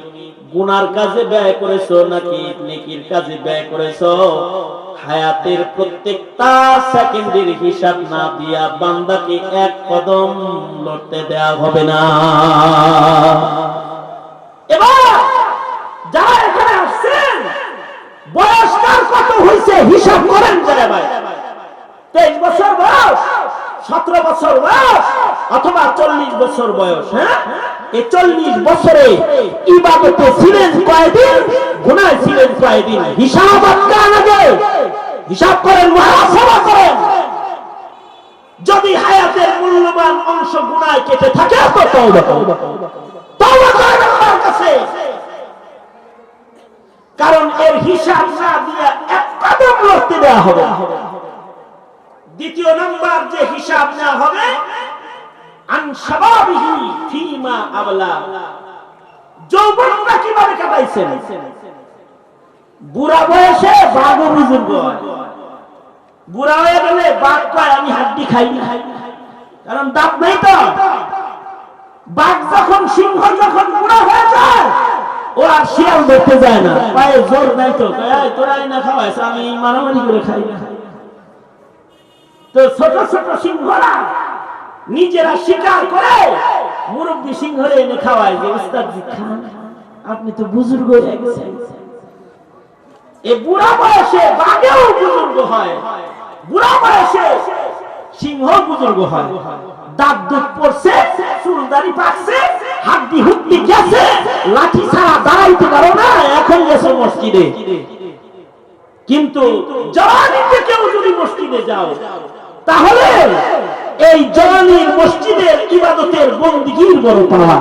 গুনার কাজে ব্যয় করেছো, নাকি নেকির কাজে ব্যয় করেছো? হায়াতের প্রত্যেকটা সেকেন্ডের হিসাব না দিয়া বান্দাকে এক কদম লড়তে দেয়া হবে না। এবার যারা এখানে আসছেন বয়স কার কত হয়েছে হিসাব করেন যারা ভাই। 23 বছর বয়স, 17 বছর বয়স অথবা 40 বছর বয়স। হ্যাঁ, এই 40 বছরে ইবাদতে ছিলেন কয়দিন, গুনাহ ছিলেন কয়দিন? হিসাব আপনার আগে হিসাব করেন, মুহাসাবা করেন। যদি হায়াতের মূল্যবান অংশ গুনায় কেটে থাকে তো তওবা তওবা করেন আল্লাহর কাছে। কারণ এর হিসাব না দিয়ে এক কদম লড়তে দেওয়া হবে। দ্বিতীয় নাম্বার যে হিসাব নেওয়া হবে আন শাবাবিহি ফিমা আবলা, যৌবনটা কিভাবে কাটাইছেন? বুড়া বয়সে বাঘ বুজুর্গ হয়। বুড়া হয়ে গেলে বাঘ কয় আমি হাড্ডি খাই না, কারণ দাঁত নেই তো। বাঘ যখন সিংহ যখন বুড়া হয়ে যায় ও আর শিয়াল ধরতে যায় না, পায়ে জোর নাই তো, তোরাই না খাওয়াইছ আমি মারামারি করে খাই না। তো ছোট ছোট সিংহরা নিজেরা শিকার করে মুরব্বী সিংহরে এনে খাওয়ায় যে উস্তাদজি খান, আপনি তো বুজুর্গ হয়ে গেছেন। এই বুড়া বয়সে বাঘেও বুজুর্গ হয়, বুড়া বয়সে সিংহ বুজুর্গ হয়। দাঁত দুধ পড়ছে, চুলদারি পাকছে, হাড্ডি হুড্ডি গেছে, লাঠি ছাড়া দাঁড়াইতে পারো না, এখন গেছে মসজিদে। কিন্তু জওয়ানিতে কেউ যদি মসজিদে যাও তাহলে এই জওয়ানির মসজিদের ইবাদতের বন্দিগির বড় পাওয়া।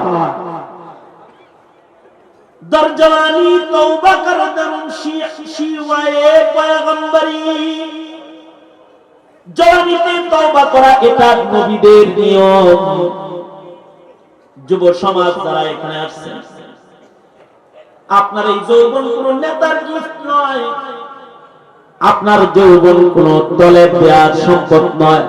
দর জওয়ানি তওবা কর দরুন শিওয়ায়ে পয়গম্বরি, জওয়ানিতে তওবা করা এটা নবীদের নিয়ম। যুব সমাজ যারা এখানে আসছে, আপনার এই যৌবন কোন নেতার গিফট নয়, আপনার যৌবন কোন দলের দেয়ার সম্পদ নয়।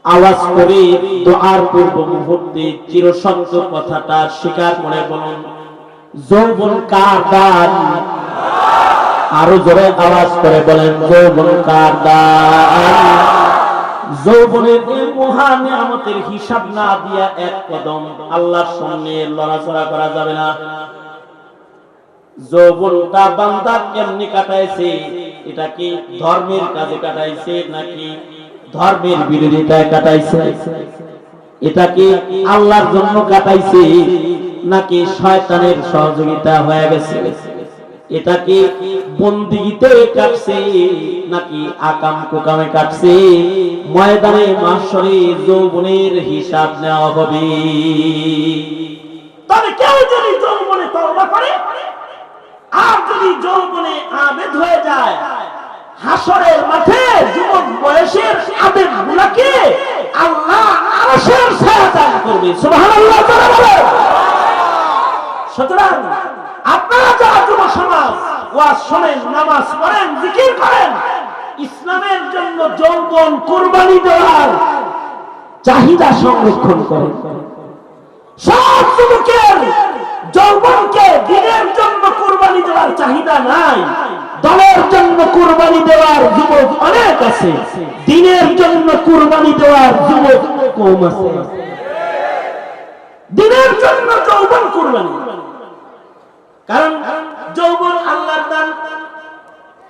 আওয়াজ করে দোয়ার পূর্ব মুহূর্তে চিরসত্য কথাটা স্বীকার করে বলুন, যৌবন কার দান? আরো জোরে আওয়াজ করে বলেন, যৌবন কার দান? যৌবনের এই মহা নিয়ামতের হিসাব না দিয়া এক কদম আল্লাহর সামনে লড়াচড়া করা যাবে না। যৌবনটা বান্দা কেমনি কাটাইছে, এটা কি ধর্মের কাজে কাটাইছে নাকি ধর্মের বিরোধিতায় কাটাইছে? এটা কি আল্লাহর জন্য কাটাইছে নাকি শয়তানের সহযোগিতা হয়ে গেছে? এটা কি বন্দিগিতে কাটছে নাকি আকাম কুকামে কাটছে? ময়দানে মাহশরে যৌবনের হিসাব নেওয়া হবে। তবে কেউ যদি যৌবনে তওবা করে আর যদি যৌবনে আবেদ হয়ে যায়, হাসরের মাঠে যুবক বয়সের আবেদগুলোকে আল্লাহ আরশের ছায়া দান করবে। সুবহানাল্লাহ বলে। সুতরাং আপনারা যারা যুব সমাজ ওয়াজ শোনেন, নামাজ পড়েন, জিকির করেন, ইসলামের জন্য যৌবন কুরবানি দেওয়ার চাহিদা সংরক্ষণ করেন। সব যুবকের যৌবনকে দিনের জন্য কুরবানি দেওয়ার চাহিদা নাই, দলের জন্য কুরবানি দেওয়ার যুবক অনেক আছে, দিনের জন্য কুরবানি দেওয়ার যুবক কম আছে। দিনের জন্য যৌবন কুরবানি, কারণ যৌবন আল্লাহর দান।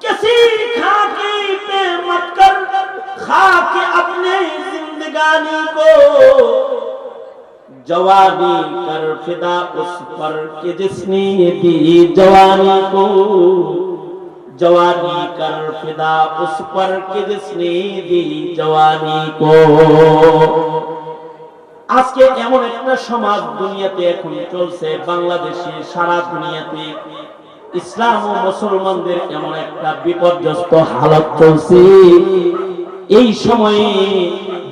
किसी खाकी पे मत कर खाके अपने जिंदगानी को, जवानी कर फिदा उस पर कि जिसने दी जवानी को, जवानी कर फिदा उस पर कि जिसने दी जवानी को। আজকে এমন একটা সমাজ দুনিয়াতে এখন চলছে, বাংলাদেশে সারা দুনিয়াতে ইসলাম ও মুসলমানদের এমন একটা বিপর্যস্ত হালত চলছে। এই সময়ে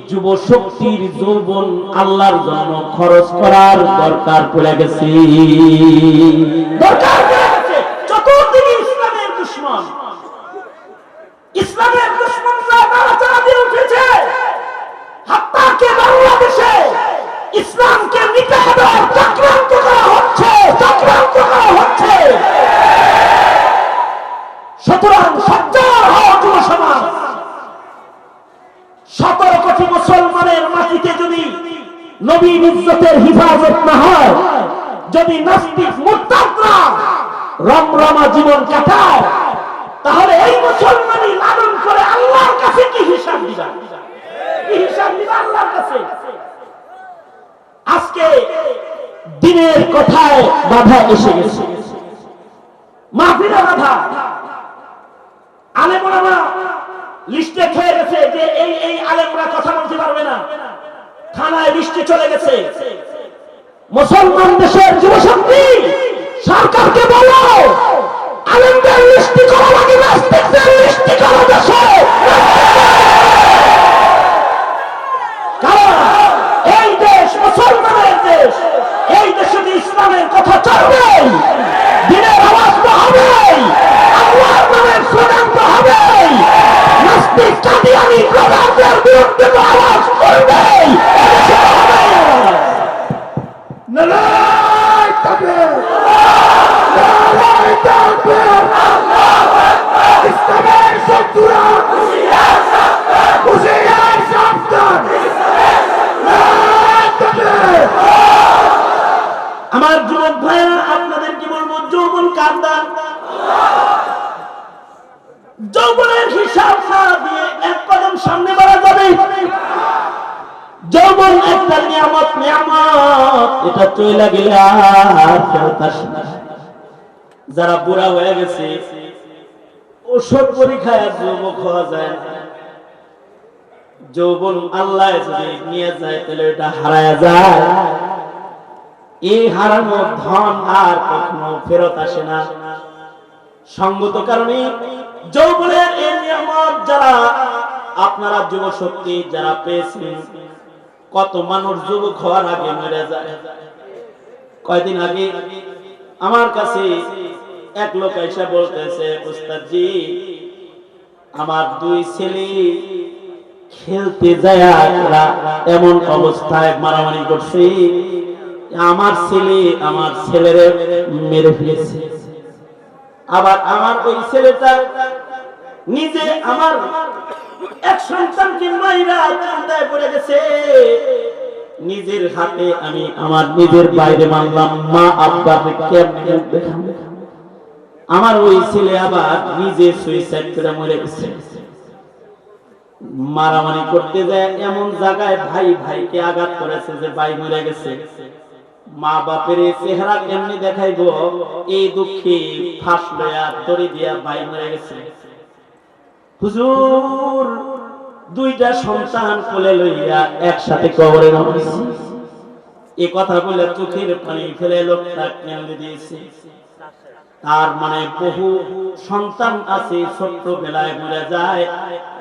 যুব শক্তির যৌবন আল্লাহর জন্য খরচ করার দরকার পড়ে গেছে। চতুর্দিকে ইসলামের দুশমন, ইসলামের দুশমনরা নাড়াচাড়া দিয়ে উঠেছে। হাত্তাকে বাংলাদেশে ইসলামকে মিটিয়ে দেওয়ার চক্রান্ত করা হচ্ছে, চক্রান্ত করা হচ্ছে। সুতরাং সজ্জার হও যুব সমাজ। 17 কোটি মুসলমানের মাটিতে যদি নবীর ইজ্জতের হিফাজত না হয়, যদি নাস্তিক মুরতাদরা রমরমা জীবন কাটায়, তাহলে এই মুসলমানই লালন করে আল্লাহর কাছে কি হিসাব দিবা? কি হিসাব দিবা আল্লাহর কাছে? আজকে দিনের কথায় বাধা এসে গেছে, মাহফিলে বাধা। আলেমরা লিস্টে খেয়ে গেছে যে এই এই আলেমরা কথা বলতে পারবে না, থানায় লিস্টে চলে গেছে। মুসলমান দেশের যুবশক্তি সরকারকে বলো, আলেমদের লিস্টি করা লাগে, নাস্তিকদের লিস্টি করা দেশে। কারণ এই দেশ মুসলমানের দেশ, এই দেশে ইসলামের কথা চলবে, দিনের আওয়াজ তো হবে, আল্লাহর নামের স্লোগান তো হবে, নাস্তিক কাদিয়ানি প্রধানদের বিরুদ্ধে তো আওয়াজ করবে। নারায়ে তাকবীর, নারায়ে তাকবীর, ইসলামের শত্রুরা হুঁশিয়ার সাবধান, হুঁশিয়ার সাবধান। আমার যুবক ভাইরা, আপনাদের কি বলবো, যৌবন কার দান? যৌবনের হিসাব না দিয়ে এক কদম সামনে বাড়া যাবে। যৌবন একটা নিয়ামত, নিয়ামত এটা চলে গেলে আর ফেরত আসে না। যারা বুড়া হয়ে গেছে, ওষুধ পরীক্ষায় যুবক হওয়া যায় না। যৌবন আল্লাহ যদি নিয়ে যায় তাহলে এটা হারায় যায়। এই হারানো ধন আর কখনো ফেরত আসে না। সঙ্গত কারণে যৌবনের এই নিয়ামত যারা আপনারা যুব শক্তি যারা পেয়েছেন, কত মানুষ যুবক হওয়ার আগে মরে যায়। কয়দিন আগে আমার কাছে এক লোক এসে বলতেছে, উস্তাদ জি, আমার 2 ছেলে খেলতে যায় এমন অবস্থায় মারামারি করছে, আমার ছেলে আমার ছেলেরে মেরে ফেলেছে। আবার আমার ওই ছেলেটা নিজে আমার এক সন্তানকে মাইরা চিন্তায় পড়ে গেছে। নিজের হাতে আমি আমার নিজের বাইরে মানলাম, মা আব্বার কেমনে দেখাম। আমার ওই ছেলে আবার নিজে সুইসাইড করে মরে গেছে। মারামারি করতে যায় এমন জায়গায় ভাই ভাইকে আঘাত করেছে যে ভাই মরে গেছে। মা বাপের চেহারা কেমনি দেখাইবো, এই দুঃখে ফাঁস লয়া দড়ি দিয়া ভাই মরে গেছে। হুজুর, 2টা সন্তান কোলে লইয়া একসাথে কবরে নামাইছি। এই কথা বলে চোখের পানি ফেলে লোকটা কেঁদে দিয়েছে। তার মানে বহু সন্তান আছে ছোট্টবেলায় মরে যায়,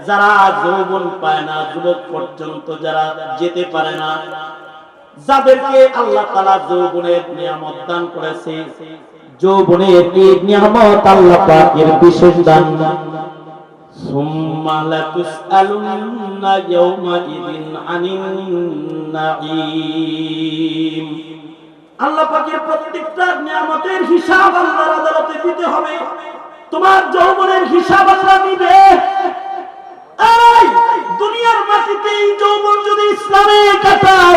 যারা যৌবন পায় না, যুবক পর্যন্ত যারা যেতে পারে না, যাদেরকে আল্লাহ তাআলা যৌবনের নিয়ামত দান করেছে। যৌবনের এই নিয়ামত আল্লাহ পাকের বিশেষ দান। সুম্মা লাতুসআলুন্না ইয়াওমাইযিন আনিন নাঈম। আল্লাহ পাকের প্রত্যেকটা নিয়ামতের হিসাব আল্লাহর আদালতে দিতে হবে। তোমার যৌবনের হিসাব আল্লাহ নিবে। এই দুনিয়ার মাটিতে এই যৌবন যদি ইসলামে কাটাও,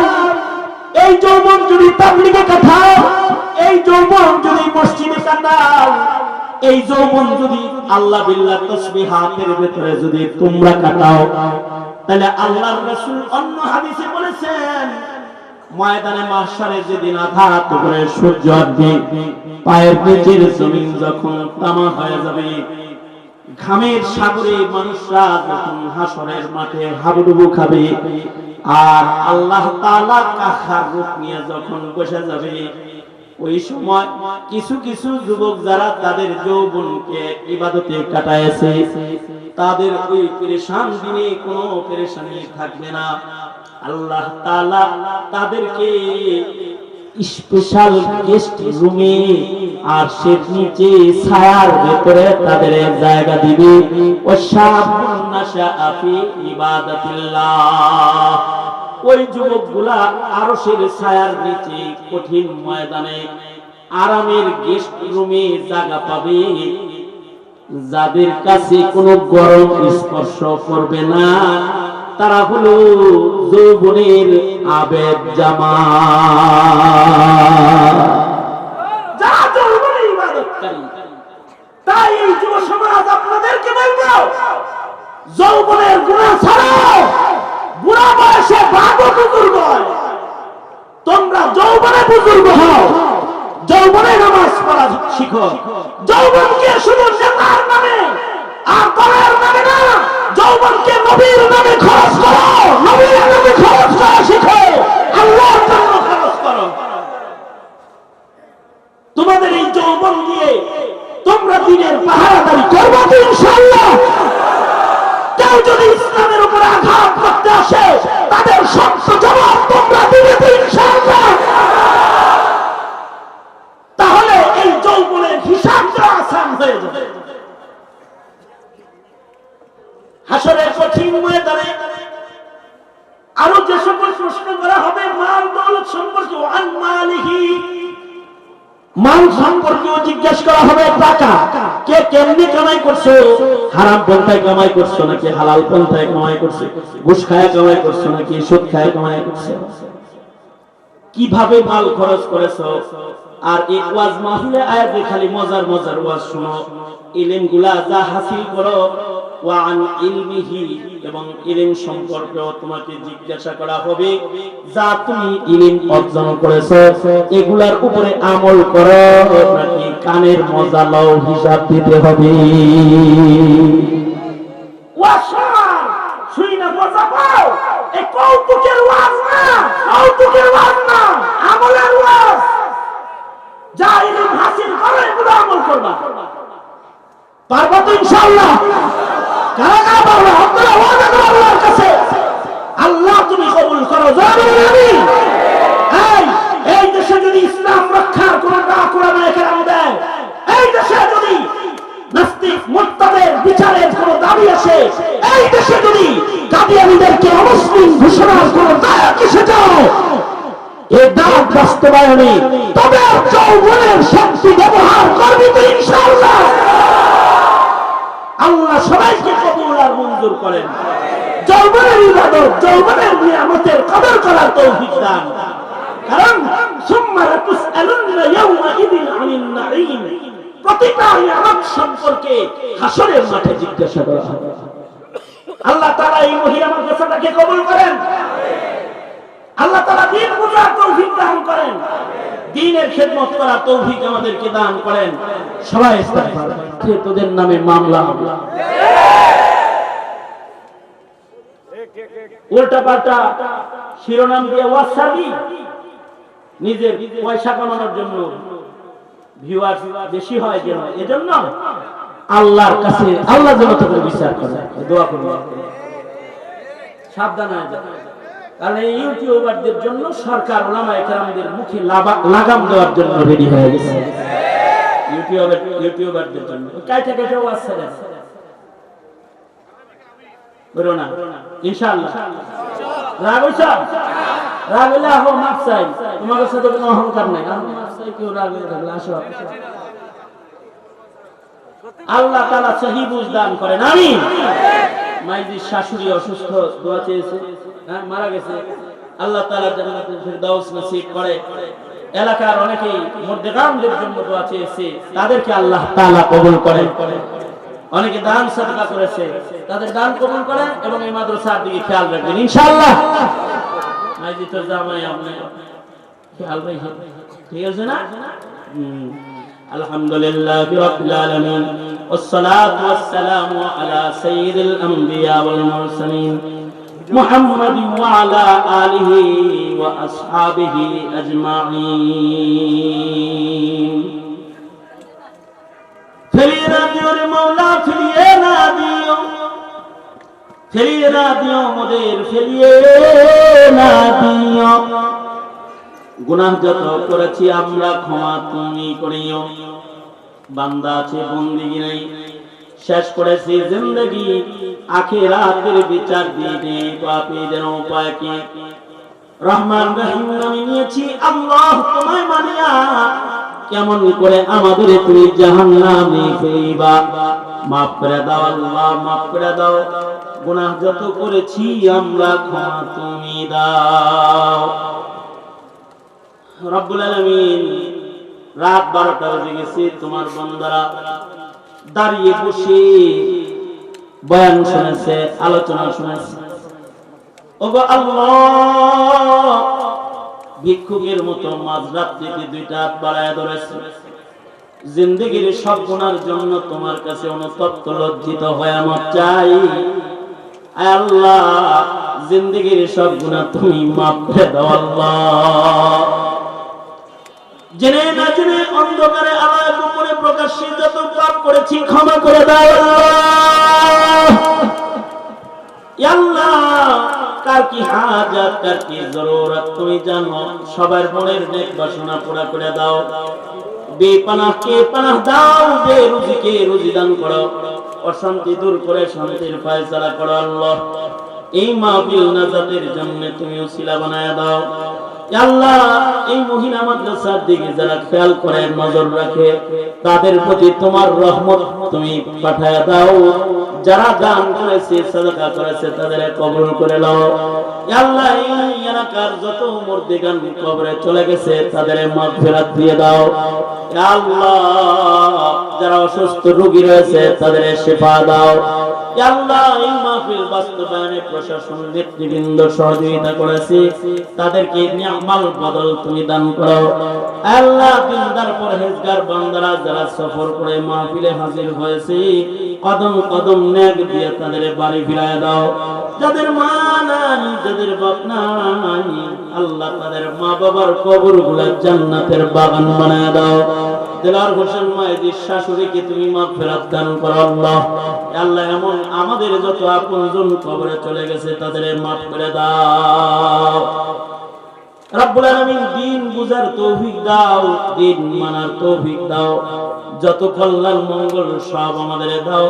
এই যৌবন যদি তাবলীগে কাটাও, এই যৌবন যদি মসজিদে কাটাও, এই যৌবন যদি আল্লাহ বিল্লাহ তাসবিহাতের ভিতরে যদি তোমরা কাটাও, তাহলে আল্লাহর রাসূল অন্য হাদিসে বলেছেন ময়দানে মাহশারে যেদিন আঘাত করে সূর্য আসবে, পায়ের নিচের জমিন যখন তামা হয়ে যাবে, ঘামের সাগরে মানুষরা যখন হাসরের মাঠে হাবুডুবু খাবে, আর আল্লাহ তাআলা কাহার রূপ নিয়ে যখন বসে যাবে, ওই সময় কিছু কিছু যুবক যারা তাদের যৌবনকে ইবাদতে কাটায়েছে, তাদের ওই পেরেশান দিনে কোনো পেরেশানি থাকবে না। আল্লাহ তাআলা তাদেরকে স্পেশাল গেস্ট রুমে আর সে নিচে ছায়ার ভেতরে তাদের জায়গা দিবে। ওয়াশাবুন নাশাআ ফি ইবাদাতিল্লাহ, ওই যুবকগুলা আরশের ছায়ার নিচে কঠিন ময়দানে আরামের গেস্ট রুমে জায়গা পাবে, যাদের কাছে কোনো গরম স্পর্শ করবে না, তারা হলো যৌবনের আবেদ জামা, যারা যৌবনের ইবাদতকারী। তাই এই যুব সমাজ আপনাদেরকে বলবো, যৌবনের গুনাহ ছাড়াও, বুড়া বয়সে বাঘও বুজুর্গ হয়। তোমরা যৌবনে বুজুর্গ হও, যৌবনে নামাজ পড়া শিখো। যৌবনকে শুধু নেতার নামে আর দলের নামে না, যৌবনকে নবীর নামে খরচ করো, নবীর নামে খরচ করা শিখো, আল্লাহর জন্য খরচ করো। তোমাদের এই যৌবন দিয়ে তোমরা দিনের পাহারাদারি করবে তো ইনশাআল্লাহ। কেউ যদি ইসলামের উপরে আঘাত করতে আসে, তাদের শক্ত জবাব তোমরা দিবে তো ইনশাআল্লাহ। তাহলে এই যৌবনের হিসাবটা আসান হয়ে যাবে। হাসরের কঠিন ময়দানে আরো যে সকল প্রশ্ন করা হবে, মাল দৌলত সম্পর্কে, ওয়ান মালিহি, মাল সম্পর্কেও জিজ্ঞেস করা হবে। টাকা কে কেমনি কামাই করছো, হারাম পন্থায় কামাই করছো নাকি হালাল পন্থায় কামাই করছো, ঘুষ খায় কামাই করছো নাকি সুদ খায় কামাই করছো, কিভাবে মাল খরচ করেছো। আর এই ওয়াজ মাহফিলে আয়াতে খালি মজার মজার ওয়াজ শুনো, ইলমগুলা যা হাসিল করো, ওয়ান ইলমিহি, এবং ইলম সম্পর্কেও তোমাকে জিজ্ঞাসা করা হবে। যা তুমি ইলম অর্জন করেছো এগুলার উপরে আমল করো নাকি কানের মজা লও, হিসাব দিতে হবে। ওয়াজ শুই না মজা পাও, এই কৌতুকের ওয়াজ না, কৌতুকের ওয়াজ না, আমলের ওয়াজ। যা ইলম হাসিল করো এগুলো আমল করবা। পারবা তো ইনশাআল্লাহ? কারা কারা পারবা? আপনারা ওয়াদা করো আল্লাহর কাছে, আল্লাহ তুমি কবুল করো। আমিন। এই দেশে যদি ইসলাম রক্ষার কোন কোরআন কেরাম দেয়, এই দেশে যদি নাস্তিক মুরতাদের বিচারের কোন দাবি আসে, এই দেশে যদি কাদিয়ানীদেরকে অমুসলিম ঘোষণার কোন দায়িত্ব এসে যাও, এই দাওয়াত বাস্তবায়নে তবে যৌবনের শক্তি ব্যবহার করবি তো ইনশাআল্লাহ। আল্লাহ সবাইকে কবুল আর মঞ্জুর করেন। যৌবনের ইবাদত, যৌবনের নিয়ামতের কদর করার তৌফিক দান। কারণ সুম্মা লাতুসআলুন্না ইয়াওমাইযিন আনিন নাঈম, প্রতিটা নিয়ামত সম্পর্কে হাসরের মাঠে জিজ্ঞাসা করা হবে। আল্লাহ তাআলা এই মহিয়ামত কথাটাকে কবুল করেন। আল্লাহ তাআলা দিন বুঝার তৌফিক দান করেন, দ্বীনের খেদমত করার তৌফিক আমাদেরকে দান করেন। সবাই ইস্তেগফার। তোদের নামে মামলা হবে, উল্টা পাল্টা শিরোনাম দিয়ে ওয়াসাবি, নিজের পয়সা কামানোর জন্য, ভিউয়ার বেশি হয় যেন, এজন্য আল্লাহর কাছে আল্লাহ যেন তোদের বিচার করে। দোয়া করুন, সাবধান হয়ে যান। কারণ এই ইউটিউবারদের জন্য সরকার ওলামায়ে কেরামদের মুখে লাগাম দেওয়ার জন্য রেডি হয়ে গেছে। ইউটিউবারদের জন্য কাইটা কাইটা ওয়াজ ছেড়ে বলো না ইনশাআল্লাহ। রাগ হইছে? রাগ হলে আহো মাফ চাই, তোমাদের সাথে কোনো অহংকার নাই, আহো মাফ চাই, কেউ রাগ হয়ে থাকলে আসো। আল্লাহ তাআলা সহি বুঝ দান করেন, আমিন। মাইজির শাশুড়ি অসুস্থ, দোয়া চেয়েছে, হ্যাঁ মারা গেছে, আল্লাহ তাআলা জান্নাতুল ফিরদাউস নসিব করে। এলাকার অনেকেই মুর্দেগানদের জন্য দোয়া চেয়েছে, তাদেরকে আল্লাহ তাআলা কবুল করেন। অনেকে দান সাদকা করেছে, তাদের দান কবুল করেন এবং এই মাদ্রাসার দিকে খেয়াল রাখবেন ইনশাআল্লাহ। মাইজি তো জামাই, আপনি খেয়াল রাখবেন, ঠিক আছে না? আলহামদুলিল্লাহি রাব্বিল আলামিন ওয়াসসালাতু ওয়াসসালামু আলা সাইয়্যিদিল আমবিয়া ওয়াল মুরসালিন মুহাম্মাদ ওয়া আলা আলিহি ওয়া আসহাবিহি আজমাইন। ফিরিয়ে না দিও রে মওলা, ফিরিয়ে না দিও, ফিরিয়ে না দিও মোদের, ফিরিয়ে না দিও। গুনাহ যত করেছি আমরা ক্ষমা তুমি করিও। বান্দা আছে বন্দেগী নাই, শেষ করেছি জিন্দেগি আখিরাতের বিচার দিনে, পাপীদের উপায় কি? রহমান রহিম নামে নিয়েছি আল্লাহ তোমায় মানিয়া, কেমন করে আমাদের তুমি জাহান্নামে ফেলিবা? মাফ করে দাও আল্লাহ, মাফ করে দাও। গুনাহ যত করেছি আমরা ক্ষমা তুমি দাও। রব্বুল আলামিন, রাত 12টা বেজে গেছে, তোমার বান্দারা দাঁড়িয়ে বসে বয়ান শুনেছে, আলোচনা শুনেছে। ওগো আল্লাহ, ভিক্ষুকের মতো মাঝরাত্রিতে দুইটা হাত বাড়ায় ধরেছে। জিন্দেগীর সব গুনার জন্য তোমার কাছে অনুতপ্ত লজ্জিত হয়ে আমার চাই। আল্লাহ, জিন্দেগীর সব গুনাহ তুমি মাফ করে দাও আল্লাহ। জেনে না জেনে অন্ধকারে আলোয় উপরে প্রকাশ্যে যত পাপ করেছি ক্ষমা করে দাও আল্লাহ। কার কি হাজাত, কার কি জরুরত তুমি জানো, সবার মনের নেক বাসনা পুরা করে দাও। বেপানাহকে পানাহ দাও, বেরুজিকে রুজি দান করো, অশান্তি দূর করে শান্তির ফয়সালা করো আল্লাহ। এই মাহফিল নাজাতের জন্য তুমি উসিলা বানায়া দাও আল্লাহ। এই মহিলা মাদ্রাসার দিকে যারা খেয়াল করে নজর রাখে, তাদের প্রতি তোমার রহমত তুমি পাঠায়া দাও। যারা দান করেছে, সাদাকা করেছে, তাদের কবুল করে নাও আল্লাহ। এই এলাকার যত মুর্দেগান কবরে চলে গেছে, তাদের মাগফিরাত দিয়ে দাও আল্লাহ। যারা অসুস্থ রোগী রয়েছে, তাদের শিফা দাও আল্লাহ। এই মাহফিল বাস্তবায়নে প্রশাসন নেতৃবৃন্দ সহযোগিতা করেছে, তাদেরকে নিয়ামাল বদল তুমি দান করো আল্লাহ। দিনদার পরহেজগার বান্দারা যারা সফর করে মাহফিলে হাজির হয়েছে, কদম কদম নেক দিয়ে তাদের বাড়ি ফিরায় দাও। যাদের মা নাই, যাদের বাপ নাই, আল্লাহ তাদের মা বাবার কবরগুলো জান্নাতের বাগান বানায় দাও। দেলার হোসেন মাইজির শাশুড়িকে তুমি মাগফিরাত দান করো আল্লাহ। আল্লাহ, এমন আমাদের যত আপনজন কবরে চলে গেছে, তাদের মাফ করে দাও রব্বুল আলামিন। দিন বুঝার তৌফিক দাও, দিন মানার তৌফিক দাও। যত কল্যাণ মঙ্গল সব আমাদের দাও,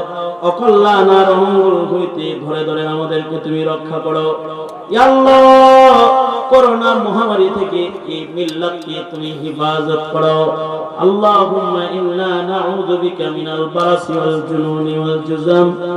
অকল্যাণ আর অমঙ্গল হইতে ধরে ধরে আমাদেরকে তুমি রক্ষা করো আল্লাহ। করোনা মহামারী থেকে এই মিল্লাতকে তুমি হিফাজত করো। আল্লাহুম্মা ইন্না নাউযু বিকা মিনাল বারাসি ওয়াল জুনুনি ওয়াল জুযাম।